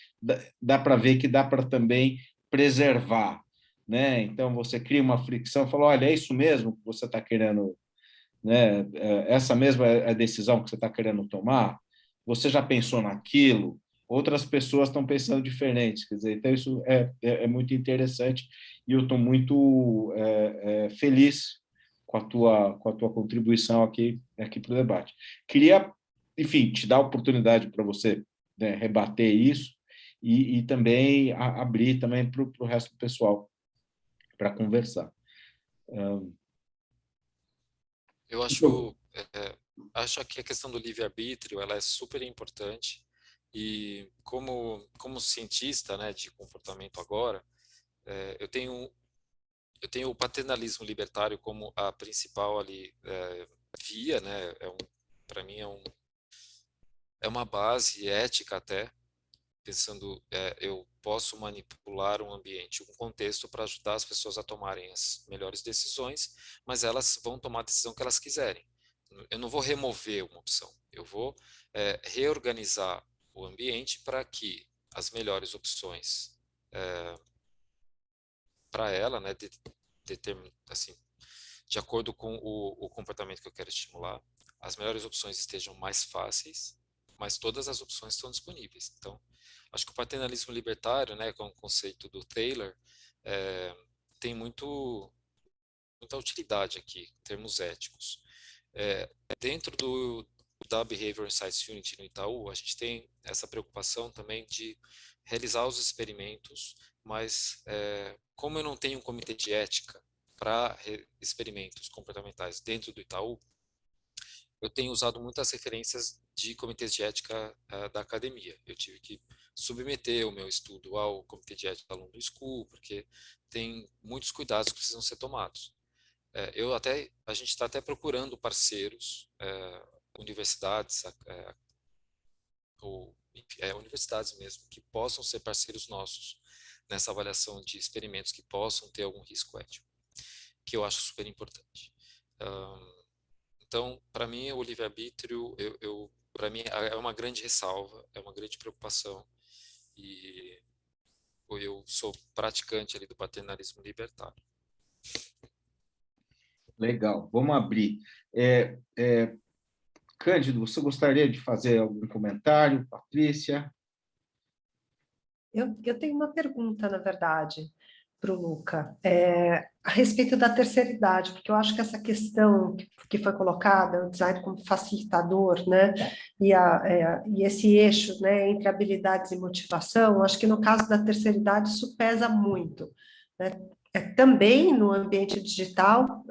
[SPEAKER 1] dá para ver que dá para também preservar, né? Então, você cria uma fricção, fala, olha, é isso mesmo que você está querendo, né? Essa mesma é a decisão que você está querendo tomar? Você já pensou naquilo? Outras pessoas estão pensando diferente, quer dizer, então isso é muito interessante e eu estou muito feliz com a tua contribuição aqui para o debate. Queria, enfim, te dar a oportunidade para você, né, rebater isso e também abrir também para o resto do pessoal para conversar.
[SPEAKER 2] Eu acho que a questão do livre-arbítrio ela é super importante e como cientista, né, de comportamento agora, eu tenho o paternalismo libertário como a principal ali via, né, para mim é uma base ética até, pensando eu posso manipular um ambiente, um contexto para ajudar as pessoas a tomarem as melhores decisões, mas elas vão tomar a decisão que elas quiserem. Eu não vou remover uma opção, eu vou reorganizar o ambiente para que as melhores opções para ela, né, assim, de acordo com o comportamento que eu quero estimular, as melhores opções estejam mais fáceis, mas todas as opções estão disponíveis. Então, acho que o paternalismo libertário, né, com o conceito do Taylor, tem muita utilidade aqui, em termos éticos. Dentro da Behavioral Science Unity no Itaú, a gente tem essa preocupação também de realizar os experimentos, mas como eu não tenho um comitê de ética para experimentos comportamentais dentro do Itaú, eu tenho usado muitas referências de comitês de ética da academia. Eu tive que submeter o meu estudo ao comitê de ética da London School, porque tem muitos cuidados que precisam ser tomados. A gente está até procurando parceiros, universidades, ou enfim, universidades mesmo, que possam ser parceiros nossos nessa avaliação de experimentos que possam ter algum risco ético, que eu acho super importante. Então, para mim, o livre-arbítrio, para mim, é uma grande ressalva, é uma grande preocupação, e eu sou praticante ali do paternalismo libertário.
[SPEAKER 1] Legal, vamos abrir. Cândido, você gostaria de fazer algum comentário? Patrícia?
[SPEAKER 3] Eu tenho uma pergunta, na verdade, para o Luca, a respeito da terceira idade, porque eu acho que essa questão que foi colocada, o design como facilitador, né, e esse eixo, né, entre habilidades e motivação, eu acho que no caso da terceira idade isso pesa muito, né? Também no ambiente digital,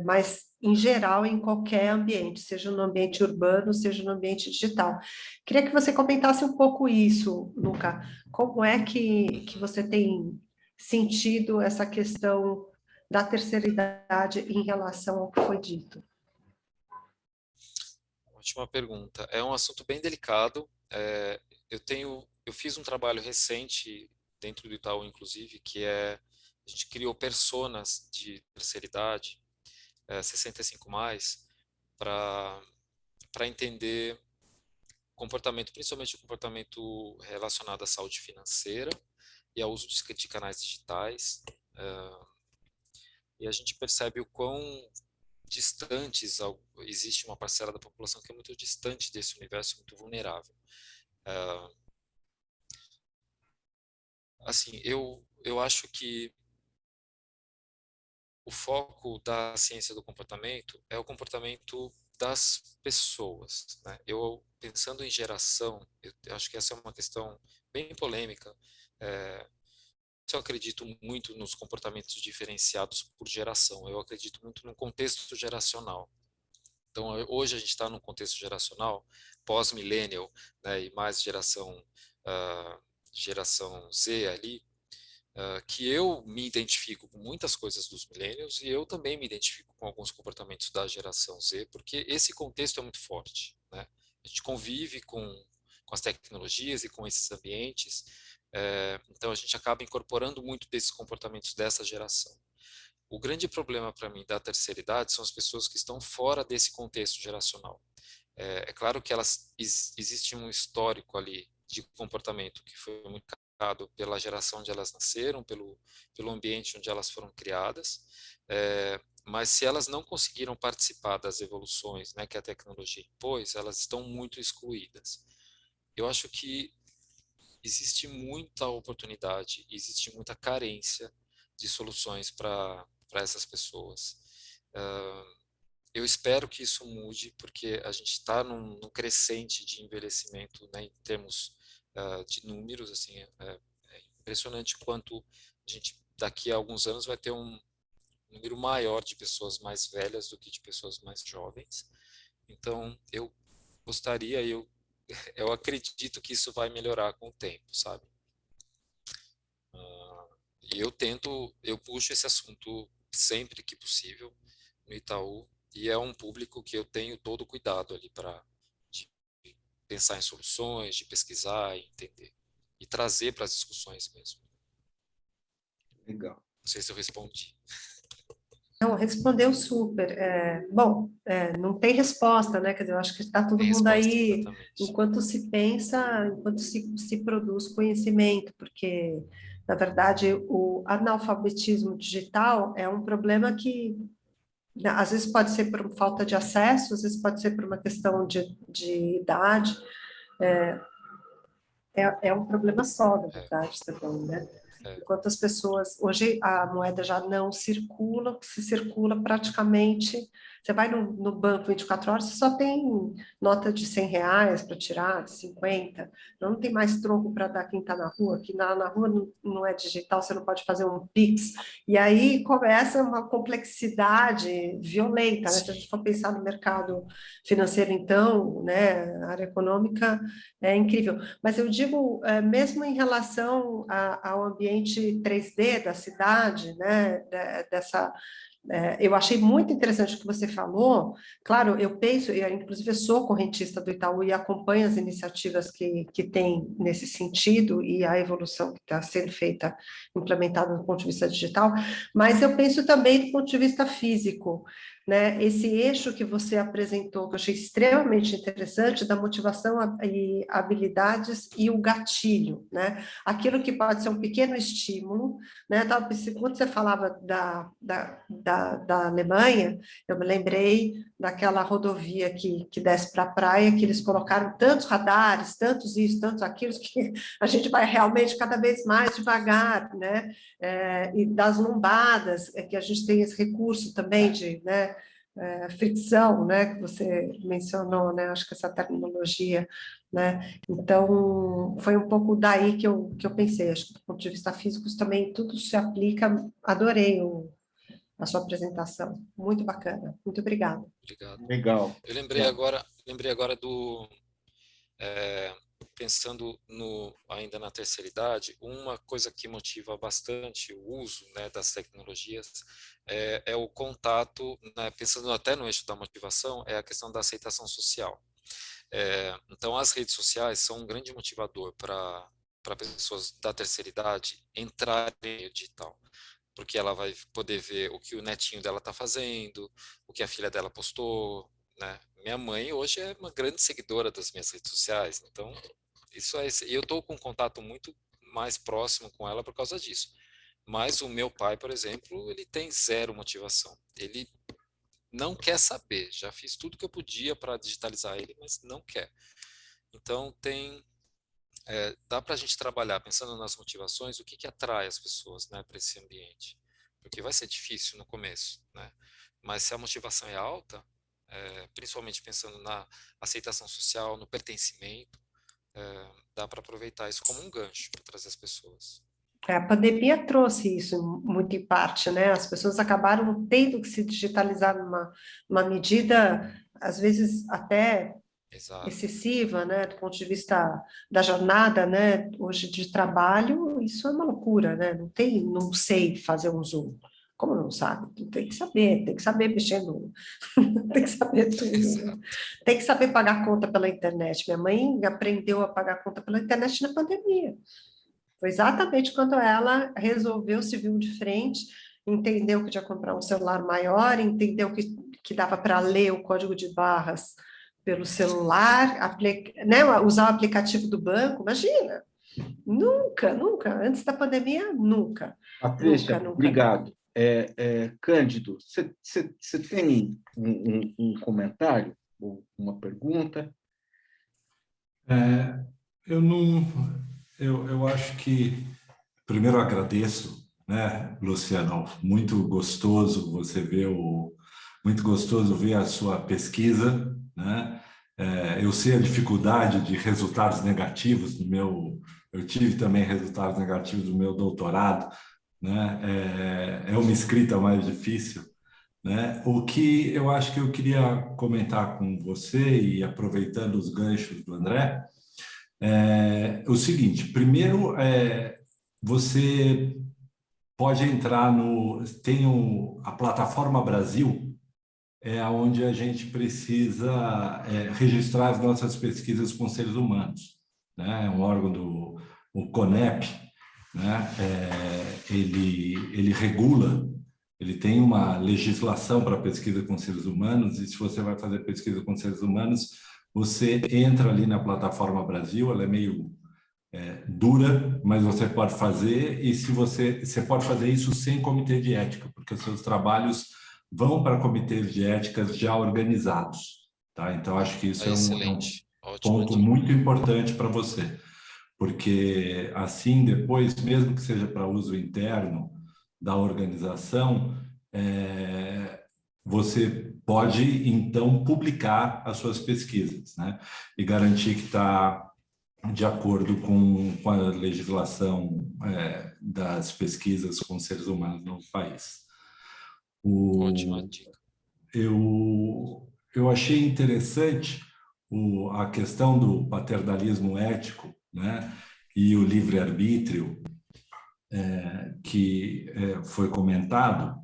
[SPEAKER 3] mas em geral em qualquer ambiente, seja no ambiente urbano, seja no ambiente digital. Queria que você comentasse um pouco isso, Luca. Como é que você tem sentido essa questão da terceira idade em relação ao que foi dito?
[SPEAKER 2] Ótima pergunta. É um assunto bem delicado. Eu fiz um trabalho recente dentro do Itaú, inclusive, a gente criou personas de terceira idade, 65 mais, para entender comportamento, principalmente o comportamento relacionado à saúde financeira e ao uso de canais digitais. E a gente percebe o quão distantes, existe uma parcela da população que é muito distante desse universo, muito vulnerável. Assim, eu acho que o foco da ciência do comportamento é o comportamento das pessoas, né? Pensando em geração, eu acho que essa é uma questão bem polêmica. eu acredito muito nos comportamentos diferenciados por geração. Eu acredito muito no contexto geracional. Então, hoje a gente está num contexto geracional, pós-millennial, né, e mais geração Z ali, que eu me identifico com muitas coisas dos millennials e eu também me identifico com alguns comportamentos da geração Z, porque esse contexto é muito forte, né? A gente convive com as tecnologias e com esses ambientes, então a gente acaba incorporando muito desses comportamentos dessa geração. O grande problema para mim da terceira idade são as pessoas que estão fora desse contexto geracional. É claro que existe um histórico ali de comportamento que foi muito marcado pela geração onde elas nasceram, pelo ambiente onde elas foram criadas, mas se elas não conseguiram participar das evoluções, né, que a tecnologia impôs, elas estão muito excluídas. Eu acho que existe muita oportunidade, existe muita carência de soluções para essas pessoas. Eu espero que isso mude, porque a gente está num crescente de envelhecimento, né, em termos de números, assim, é impressionante quanto a gente daqui a alguns anos vai ter um número maior de pessoas mais velhas do que de pessoas mais jovens. Então, eu gostaria, eu acredito que isso vai melhorar com o tempo, sabe? E eu puxo esse assunto sempre que possível no Itaú, e é um público que eu tenho todo o cuidado ali para pensar em soluções, de pesquisar e entender, e trazer para as discussões mesmo.
[SPEAKER 1] Legal.
[SPEAKER 2] Não sei se eu respondi.
[SPEAKER 3] Não, respondeu super. Não tem resposta, né? Quer dizer, eu acho que está todo
[SPEAKER 2] Tem
[SPEAKER 3] mundo
[SPEAKER 2] resposta,
[SPEAKER 3] aí
[SPEAKER 2] exatamente.
[SPEAKER 3] enquanto se pensa, enquanto se produz conhecimento, porque, na verdade, o analfabetismo digital é um problema que, né, às vezes pode ser por falta de acesso, às vezes pode ser por uma questão de idade, é um problema só, na verdade, também, né? Enquanto as pessoas... Hoje a moeda já não circula, se circula praticamente... Você vai no banco 24 horas, você só tem nota de R$ 100 para tirar, de 50. Não tem mais troco para dar quem está na rua, que na rua não é digital, você não pode fazer um Pix. E aí começa uma complexidade violenta, né? Se a gente for pensar no mercado financeiro, então, né, a área econômica é incrível. Mas eu digo, mesmo em relação ao ambiente 3D da cidade, né, eu achei muito interessante o que você falou. Claro, eu penso, eu inclusive sou correntista do Itaú e acompanho as iniciativas que tem nesse sentido e a evolução que está sendo feita, implementada do ponto de vista digital, mas eu penso também do ponto de vista físico, né? Esse eixo que você apresentou, que eu achei extremamente interessante, da motivação e habilidades e o gatilho, né? Aquilo que pode ser um pequeno estímulo, né? Quando você falava da Alemanha, eu me lembrei daquela rodovia que desce para a praia, que eles colocaram tantos radares, tantos isso, tantos aquilo, que a gente vai realmente cada vez mais devagar, né? E das lombadas, que a gente tem esse recurso também de, né, fricção, né, que você mencionou, né, acho que essa terminologia, né, então foi um pouco daí que eu pensei, acho que do ponto de vista físico também tudo se aplica, adorei a sua apresentação, muito bacana, muito obrigada.
[SPEAKER 2] Obrigado.
[SPEAKER 1] Legal.
[SPEAKER 2] Eu lembrei agora do... pensando ainda na terceira idade, uma coisa que motiva bastante o uso, né, das tecnologias é o contato, né, pensando até no eixo da motivação, é a questão da aceitação social. Então, as redes sociais são um grande motivador para pessoas da terceira idade entrarem no digital, porque ela vai poder ver o que o netinho dela está fazendo, o que a filha dela postou, né? Minha mãe hoje é uma grande seguidora das minhas redes sociais, então e eu estou com um contato muito mais próximo com ela por causa disso. Mas o meu pai, por exemplo, ele tem zero motivação. Ele não quer saber. Já fiz tudo que eu podia para digitalizar ele, mas não quer. Então dá para a gente trabalhar pensando nas motivações, o que atrai as pessoas, né, para esse ambiente, porque vai ser difícil no começo, né? Mas se a motivação é alta, principalmente pensando na aceitação social, no pertencimento, dá para aproveitar isso como um gancho para trazer as pessoas.
[SPEAKER 3] A pandemia trouxe isso muito em parte, né? As pessoas acabaram tendo que se digitalizar numa medida, às vezes até
[SPEAKER 2] Exato.
[SPEAKER 3] excessiva, né? Do ponto de vista da jornada, né? Hoje de trabalho, isso é uma loucura, né? Não sei fazer um Zoom. Como não sabe? Tem que saber mexer no, tem que saber tudo, né?
[SPEAKER 2] Exato.
[SPEAKER 3] Tem que saber pagar conta pela internet. Minha mãe aprendeu a pagar conta pela internet na pandemia. Foi exatamente quando ela resolveu, se viu de frente, entendeu que tinha que comprar um celular maior, entendeu que dava para ler o código de barras pelo celular, né, usar o aplicativo do banco. Imagina, nunca, nunca, antes da pandemia, nunca, nunca,
[SPEAKER 1] Patrícia,
[SPEAKER 3] nunca.
[SPEAKER 1] obrigado. Cândido, você tem um comentário ou uma pergunta?
[SPEAKER 4] Eu não, eu acho que primeiro eu agradeço, né, Luciano? Muito gostoso você ver muito gostoso ver a sua pesquisa, né? Eu sei a dificuldade de resultados negativos no meu, eu tive também resultados negativos no meu doutorado, né? É uma escrita mais difícil, né? O que eu acho que eu queria comentar com você e aproveitando os ganchos do André o seguinte: primeiro, você pode entrar a plataforma Brasil, onde a gente precisa registrar as nossas pesquisas com seres humanos, né? É um órgão o CONEP, né? Ele regula, ele tem uma legislação para pesquisa com seres humanos, e se você vai fazer pesquisa com seres humanos, você entra ali na plataforma Brasil. Ela é meio dura, mas você pode fazer, e se você pode fazer isso sem comitê de ética, porque os seus trabalhos vão para comitês de éticas já organizados, tá? Então acho que isso é um
[SPEAKER 2] Excelente. Ótima
[SPEAKER 4] ponto
[SPEAKER 2] dica.
[SPEAKER 4] muito importante para você, porque assim depois, mesmo que seja para uso interno da organização, você pode então publicar as suas pesquisas, né? E garantir que está de acordo com a legislação das pesquisas com seres humanos no país.
[SPEAKER 2] Ótima dica.
[SPEAKER 4] Eu achei interessante a questão do paternalismo ético, né, e o livre-arbítrio que foi comentado,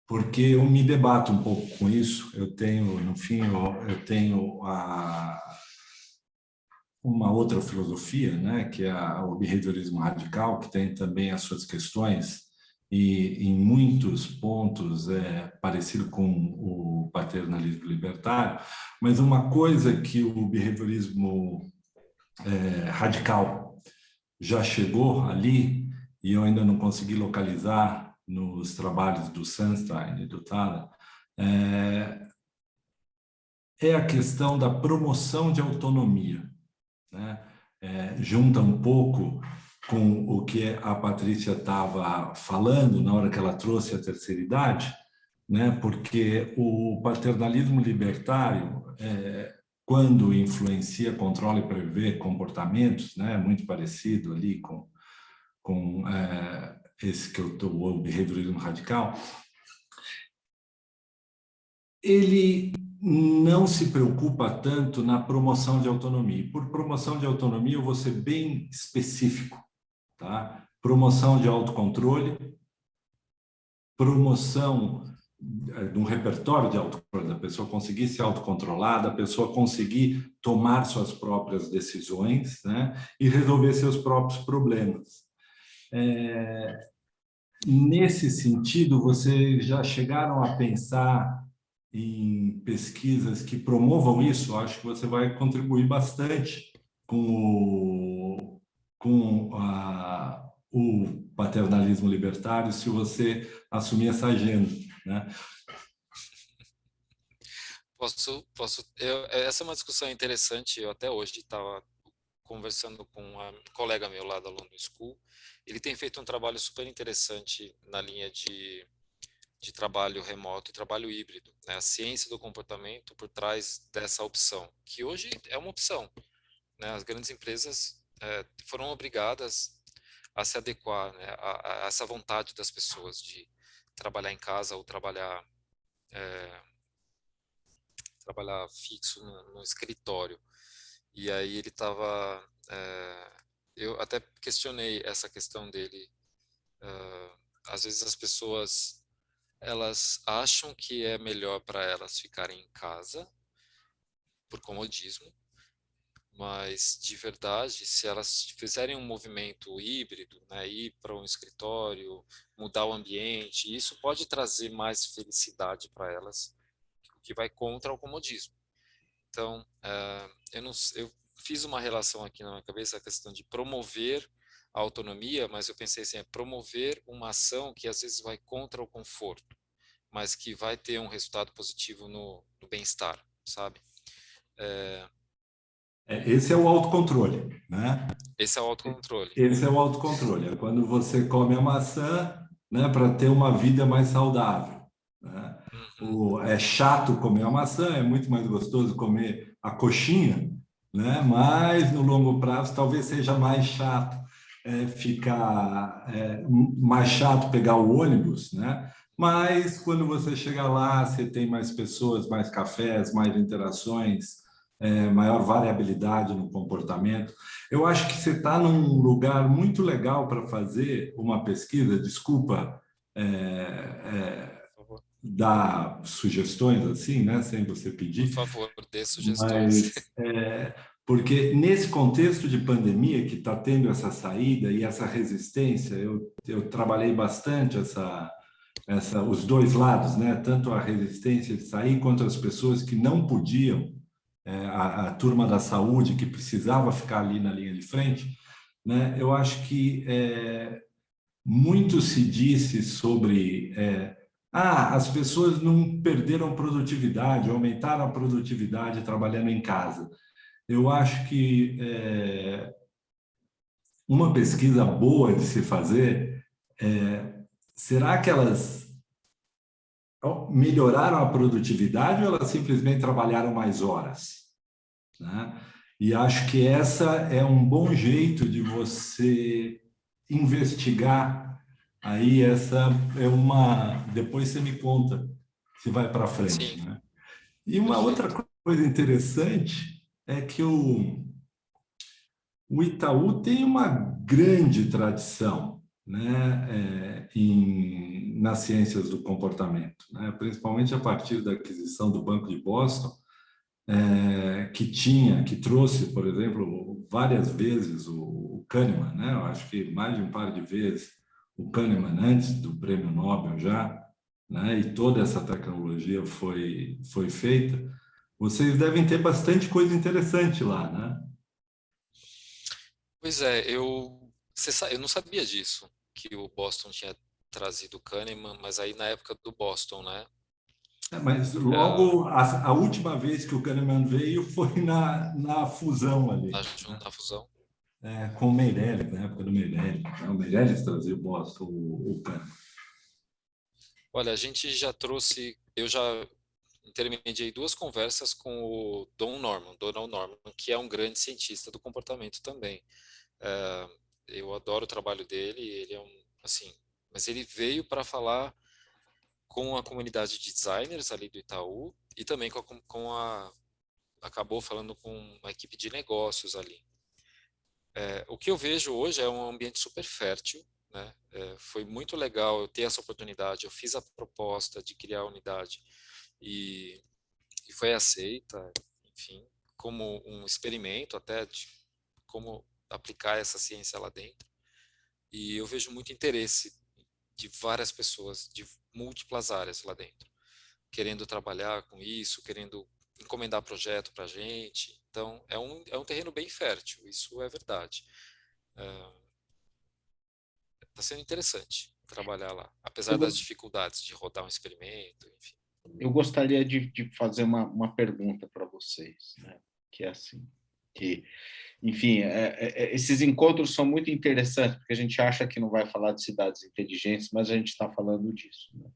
[SPEAKER 4] porque eu me debato um pouco com isso. Eu tenho, no fim, eu tenho uma outra filosofia, né, que é o behaviorismo radical, que tem também as suas questões e em muitos pontos é parecido com o paternalismo libertário, mas uma coisa que o behaviorismo radical já chegou ali, e eu ainda não consegui localizar nos trabalhos do Sunstein e do Thaler, é a questão da promoção de autonomia, né? Junta um pouco com o que a Patrícia estava falando na hora que ela trouxe a terceira idade, né? Porque o paternalismo libertário, quando influencia, controla e prevê comportamentos, né? Muito parecido ali com esse que eu estou, o behaviorismo radical, ele não se preocupa tanto na promoção de autonomia. E por promoção de autonomia, eu vou ser bem específico, tá? Promoção de autocontrole, promoção de um repertório de autocontrole, da pessoa conseguir se autocontrolar, da pessoa conseguir tomar suas próprias decisões, né? E resolver seus próprios problemas. Nesse sentido, vocês já chegaram a pensar em pesquisas que promovam isso? Acho que você vai contribuir bastante o paternalismo libertário se você assumir essa agenda, né?
[SPEAKER 2] Essa é uma discussão interessante. Eu até hoje estava conversando com um colega meu lá da London School. Ele tem feito um trabalho super interessante na linha de trabalho remoto e trabalho híbrido, né? A ciência do comportamento por trás dessa opção, que hoje é uma opção, né? As grandes empresas foram obrigadas a se adequar, né, a essa vontade das pessoas de trabalhar em casa ou trabalhar fixo no escritório. E aí ele estava... eu até questionei essa questão dele. Às vezes as pessoas, elas acham que é melhor para elas ficarem em casa por comodismo, mas de verdade, se elas fizerem um movimento híbrido, né, ir para um escritório, mudar o ambiente, isso pode trazer mais felicidade para elas, o que vai contra o comodismo. Então, eu fiz uma relação aqui na minha cabeça, a questão de promover a autonomia, mas eu pensei assim, promover uma ação que às vezes vai contra o conforto, mas que vai ter um resultado positivo no bem-estar, sabe?
[SPEAKER 4] Esse é o autocontrole, né?
[SPEAKER 2] Esse é o autocontrole.
[SPEAKER 4] Esse é o autocontrole. É quando você come a maçã, né, para ter uma vida mais saudável, né? É chato comer a maçã, é muito mais gostoso comer a coxinha, né? Mas no longo prazo talvez seja mais chato mais chato pegar o ônibus, né? Mas quando você chega lá, você tem mais pessoas, mais cafés, mais interações, maior variabilidade no comportamento. Eu acho que você está num lugar muito legal para fazer uma pesquisa. Desculpa dar sugestões assim, né, sem você pedir.
[SPEAKER 2] Por favor, dê sugestões.
[SPEAKER 4] Mas porque nesse contexto de pandemia que está tendo essa saída e essa resistência, eu trabalhei bastante os dois lados, né? Tanto a resistência de sair quanto as pessoas que não podiam, a turma da saúde que precisava ficar ali na linha de frente, né? Eu acho que muito se disse sobre as pessoas não perderam produtividade, aumentaram a produtividade trabalhando em casa. Eu acho que uma pesquisa boa de se fazer será que elas melhoraram a produtividade ou elas simplesmente trabalharam mais horas, né? E acho que essa é um bom jeito de você investigar. Aí essa depois você me conta se vai para frente,
[SPEAKER 2] Sim,
[SPEAKER 4] né? E uma
[SPEAKER 2] perfeito.
[SPEAKER 4] outra coisa interessante é que o Itaú tem uma grande tradição, né, nas ciências do comportamento, né, principalmente a partir da aquisição do Banco de Boston, que trouxe, por exemplo, várias vezes o Kahneman, né, eu acho que mais de um par de vezes o Kahneman antes do Prêmio Nobel já, né, e toda essa tecnologia foi feita. Vocês devem ter bastante coisa interessante lá, né?
[SPEAKER 2] Pois é, eu não sabia disso, que o Boston tinha trazido o Kahneman, mas aí na época do Boston, né?
[SPEAKER 4] Mas logo, a última vez que o Kahneman veio foi na fusão ali, né?
[SPEAKER 2] Na fusão.
[SPEAKER 4] Com o Meirelles, na época do Meirelles, né? O Meirelles trazia o Boston, o Kahneman.
[SPEAKER 2] Olha, a gente já trouxe, eu já intermediei 2 conversas com o Donald Norman, que é um grande cientista do comportamento também. Eu adoro o trabalho dele, ele é assim, mas ele veio para falar com a comunidade de designers ali do Itaú e também acabou falando com uma equipe de negócios ali. O que eu vejo hoje é um ambiente super fértil, né? Foi muito legal eu ter essa oportunidade. Eu fiz a proposta de criar a unidade e foi aceita, enfim, como um experimento até de como aplicar essa ciência lá dentro. E eu vejo muito interesse de várias pessoas, de múltiplas áreas lá dentro, querendo trabalhar com isso, querendo encomendar projeto para a gente. Então, é um terreno bem fértil, isso é verdade. Está sendo interessante trabalhar lá, apesar das dificuldades de rodar um experimento, enfim.
[SPEAKER 1] Eu gostaria de fazer uma pergunta para vocês, né? Que é assim, enfim, esses encontros são muito interessantes, porque a gente acha que não vai falar de cidades inteligentes, mas a gente está falando disso, né?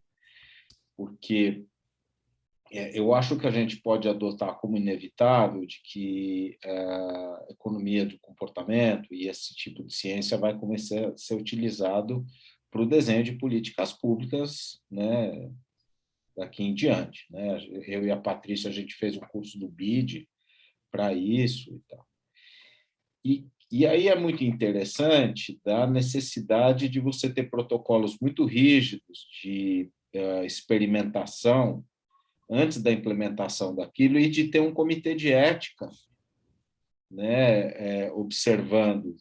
[SPEAKER 1] Porque eu acho que a gente pode adotar como inevitável de que a economia do comportamento e esse tipo de ciência vai começar a ser utilizado para o desenho de políticas públicas, né, daqui em diante, né? Eu e a Patrícia, a gente fez um curso do BID para isso e tal. E aí é muito interessante da necessidade de você ter protocolos muito rígidos de experimentação antes da implementação daquilo e de ter um comitê de ética, né, observando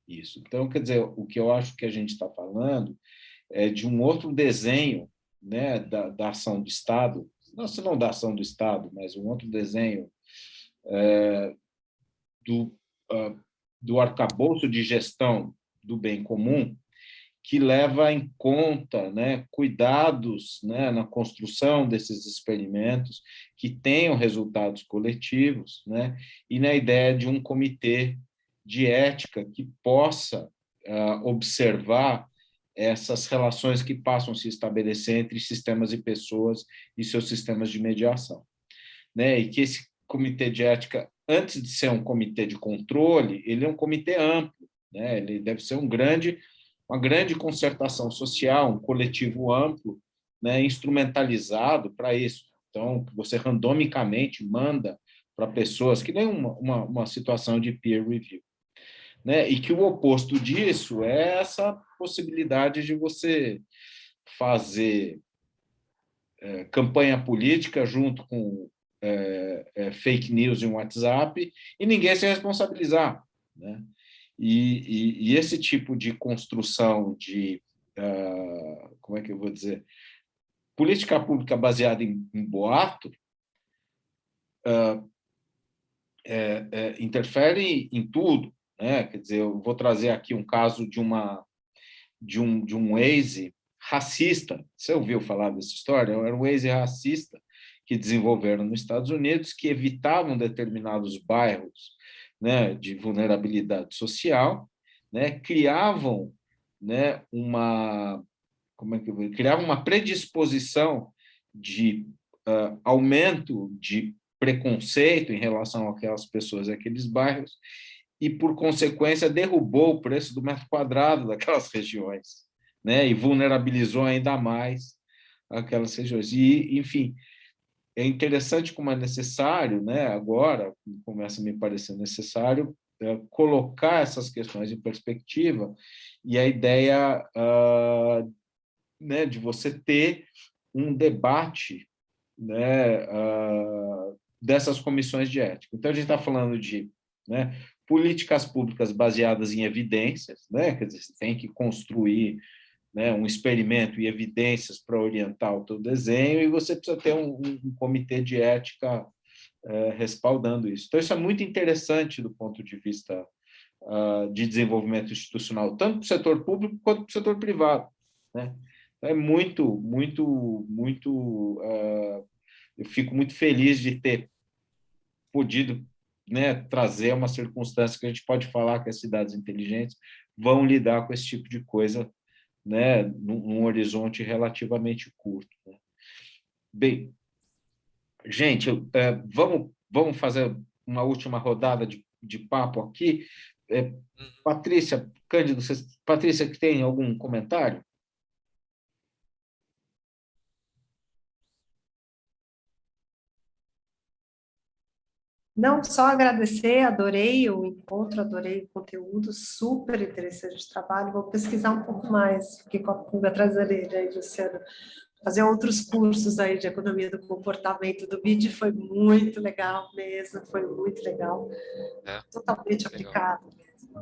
[SPEAKER 1] isso. Então, quer dizer, o que eu acho que a gente está falando é de um outro desenho, né, da ação do Estado, não da ação do Estado, mas um outro desenho do, do arcabouço de gestão do bem comum, que leva em conta, né, cuidados, né, na construção desses experimentos que tenham resultados coletivos, né, e na ideia de um comitê de ética que possa observar essas relações que passam a se estabelecer entre sistemas e pessoas e seus sistemas de mediação, né, e que esse comitê de ética, antes de ser um comitê de controle, ele é um comitê amplo, né, ele deve ser uma grande concertação social, um coletivo amplo, né, instrumentalizado para isso. Então, você randomicamente manda para pessoas, que nem uma situação de peer review, né? E que o oposto disso é essa possibilidade de você fazer campanha política junto com fake news em WhatsApp e ninguém se responsabilizar, né? E esse tipo de construção de, como é que eu vou dizer, política pública baseada em boato, interfere em tudo, né? Quer dizer, eu vou trazer aqui um caso de um Waze racista. Você ouviu falar dessa história? Era um Waze racista que desenvolveram nos Estados Unidos, que evitavam determinados bairros, né, de vulnerabilidade social, né, criavam, né, criavam uma predisposição de aumento de preconceito em relação àquelas pessoas, àqueles bairros, e, por consequência, derrubou o preço do metro quadrado daquelas regiões, né, e vulnerabilizou ainda mais aquelas regiões. E, enfim, é interessante como é necessário, né, agora, começa a me parecer necessário, colocar essas questões em perspectiva, e a ideia né, de você ter um debate, né, dessas comissões de ética. Então, a gente está falando de, né, políticas públicas baseadas em evidências, né, quer dizer, você tem que construir, né, um experimento e evidências para orientar o teu desenho, e você precisa ter um comitê de ética respaldando isso. Então, isso é muito interessante do ponto de vista de desenvolvimento institucional, tanto para o setor público quanto para o setor privado, né? É muito, muito, muito... eu fico muito feliz de ter podido, né, trazer uma circunstância que a gente pode falar que as cidades inteligentes vão lidar com esse tipo de coisa, né, num horizonte relativamente curto, né? Bem, gente, vamos fazer uma última rodada de papo aqui. Patrícia, Cândido, Patrícia, que tem algum comentário?
[SPEAKER 3] Não, só agradecer, adorei o encontro, adorei o conteúdo, super interessante o trabalho, vou pesquisar um pouco mais, fiquei com a pulga atrás da orelha aí, Luciano, fazer outros cursos aí de economia do comportamento do BID, foi muito legal mesmo, foi muito legal, totalmente aplicado mesmo,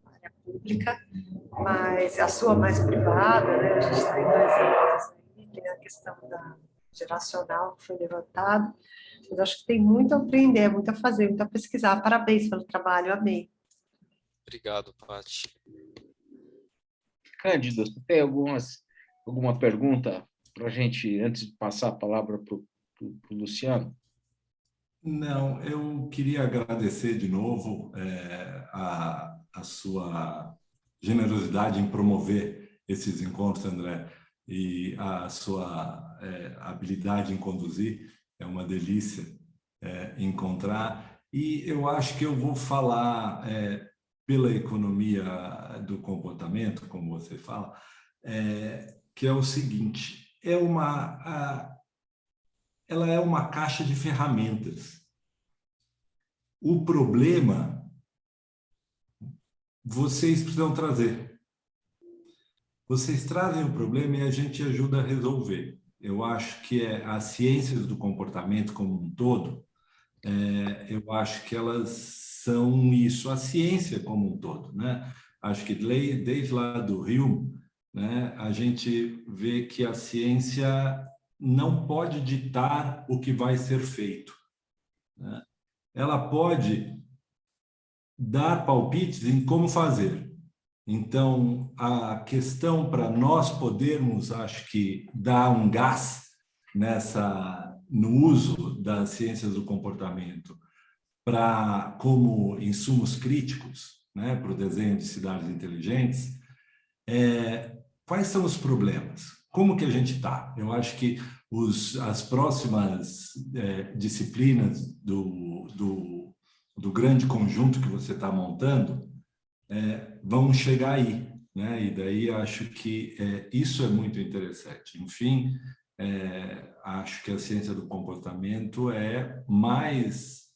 [SPEAKER 3] na área pública, mas a sua mais privada, né, a gente está em 2 anos aí, tem a questão da geracional que foi levantada, mas acho que tem muito a aprender, muito a fazer, muito a pesquisar. Parabéns pelo trabalho, amei.
[SPEAKER 2] Obrigado, Paty.
[SPEAKER 1] Cândido, você tem alguma pergunta para a gente, antes de passar a palavra para o Luciano?
[SPEAKER 4] Não, eu queria agradecer de novo a sua generosidade em promover esses encontros, André, e a sua habilidade em conduzir, é uma delícia encontrar. E eu acho que eu vou falar pela economia do comportamento, como você fala, que é o seguinte, ela é uma caixa de ferramentas. O problema, vocês precisam trazer. Vocês trazem o problema e a gente ajuda a resolver. Eu acho que as ciências do comportamento como um todo, eu acho que elas são isso, a ciência como um todo, né? Acho que desde lá do Hume, né, a gente vê que a ciência não pode ditar o que vai ser feito, né? Ela pode dar palpites em como fazer. Então, a questão para nós podermos, acho que, dar um gás no uso das ciências do comportamento como insumos críticos, né, para o desenho de cidades inteligentes, quais são os problemas? Como que a gente está? Eu acho que as próximas disciplinas do grande conjunto que você está montando vão chegar aí, né? E daí acho que isso é muito interessante. Enfim, acho que a ciência do comportamento é mais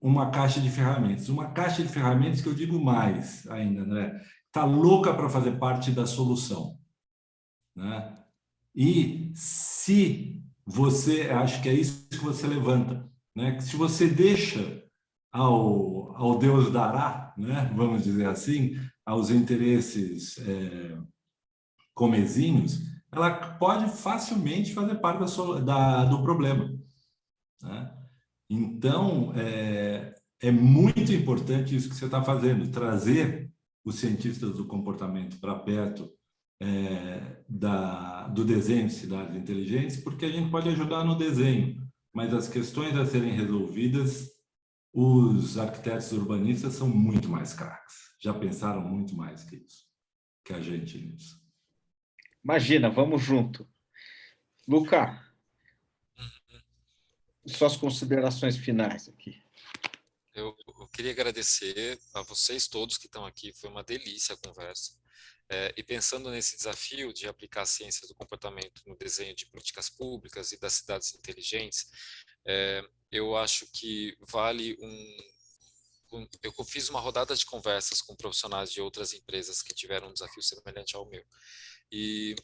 [SPEAKER 4] uma caixa de ferramentas que eu digo mais ainda, né? Está louca para fazer parte da solução, né? E se você, acho que é isso que você levanta, né? Que se você deixa ao Deus dará, né? Vamos dizer assim, aos interesses comezinhos, ela pode facilmente fazer parte do problema, né? Então, é muito importante isso que você está fazendo, trazer os cientistas do comportamento para perto do desenho de cidades inteligentes, porque a gente pode ajudar no desenho, mas as questões a serem resolvidas, os arquitetos urbanistas são muito mais craques, já pensaram muito mais que isso, que a gente nisso.
[SPEAKER 1] Imagina, vamos junto. Luca, suas considerações finais aqui.
[SPEAKER 2] Eu queria agradecer a vocês todos que estão aqui, foi uma delícia a conversa. E pensando nesse desafio de aplicar a ciência do comportamento no desenho de políticas públicas e das cidades inteligentes, eu acho que vale eu fiz uma rodada de conversas com profissionais de outras empresas que tiveram um desafio semelhante ao meu. E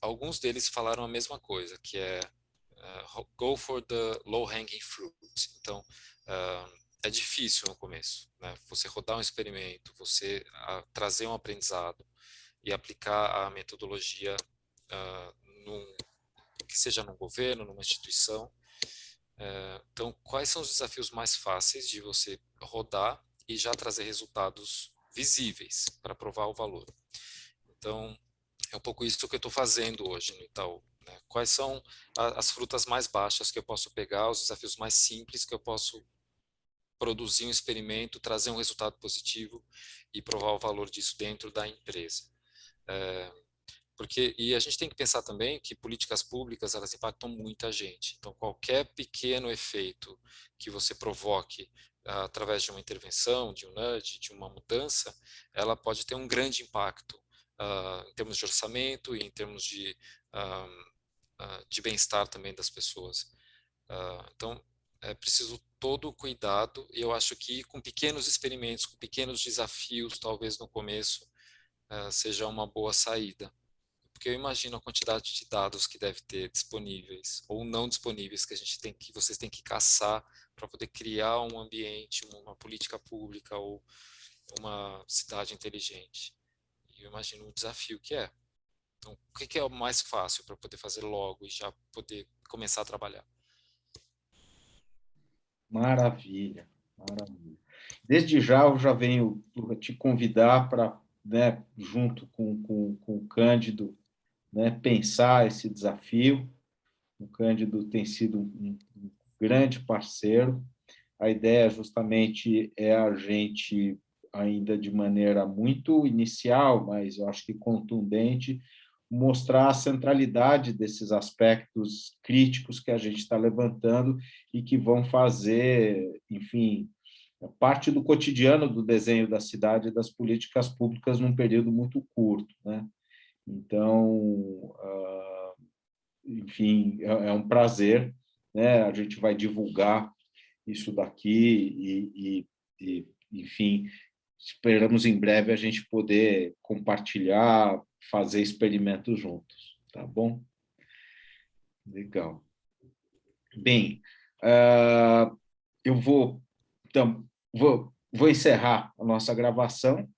[SPEAKER 2] alguns deles falaram a mesma coisa, que é go for the low-hanging fruit. Então, é difícil no começo, né? Você rodar um experimento, você trazer um aprendizado e aplicar a metodologia que seja num governo, numa instituição. Então, quais são os desafios mais fáceis de você rodar e já trazer resultados visíveis para provar o valor? Então, é um pouco isso que eu estou fazendo hoje no Itaú, né? Quais são as frutas mais baixas que eu posso pegar, os desafios mais simples que eu posso produzir um experimento, trazer um resultado positivo e provar o valor disso dentro da empresa. E a gente tem que pensar também que políticas públicas, elas impactam muita gente. Então, qualquer pequeno efeito que você provoque através de uma intervenção, de um nudge, de uma mudança, ela pode ter um grande impacto em termos de orçamento e em termos de bem-estar também das pessoas. Então, é preciso todo o cuidado, e eu acho que com pequenos experimentos, com pequenos desafios, talvez no começo, seja uma boa saída. Porque eu imagino a quantidade de dados que deve ter disponíveis ou não disponíveis que vocês têm que caçar para poder criar um ambiente, uma política pública ou uma cidade inteligente. E eu imagino o desafio que é. Então, o que é o mais fácil para poder fazer logo e já poder começar a trabalhar?
[SPEAKER 1] Maravilha, maravilha. Desde já eu já venho te convidar para, né, junto com o Cândido, né, pensar esse desafio. O Cândido tem sido um grande parceiro. A ideia justamente é a gente, ainda de maneira muito inicial, mas eu acho que contundente, mostrar a centralidade desses aspectos críticos que a gente está levantando e que vão fazer, enfim, parte do cotidiano do desenho da cidade e das políticas públicas num período muito curto, né? Então, enfim, é um prazer, né? A gente vai divulgar isso daqui enfim, esperamos em breve a gente poder compartilhar, fazer experimentos juntos, tá bom? Legal. Bem, eu vou encerrar a nossa gravação,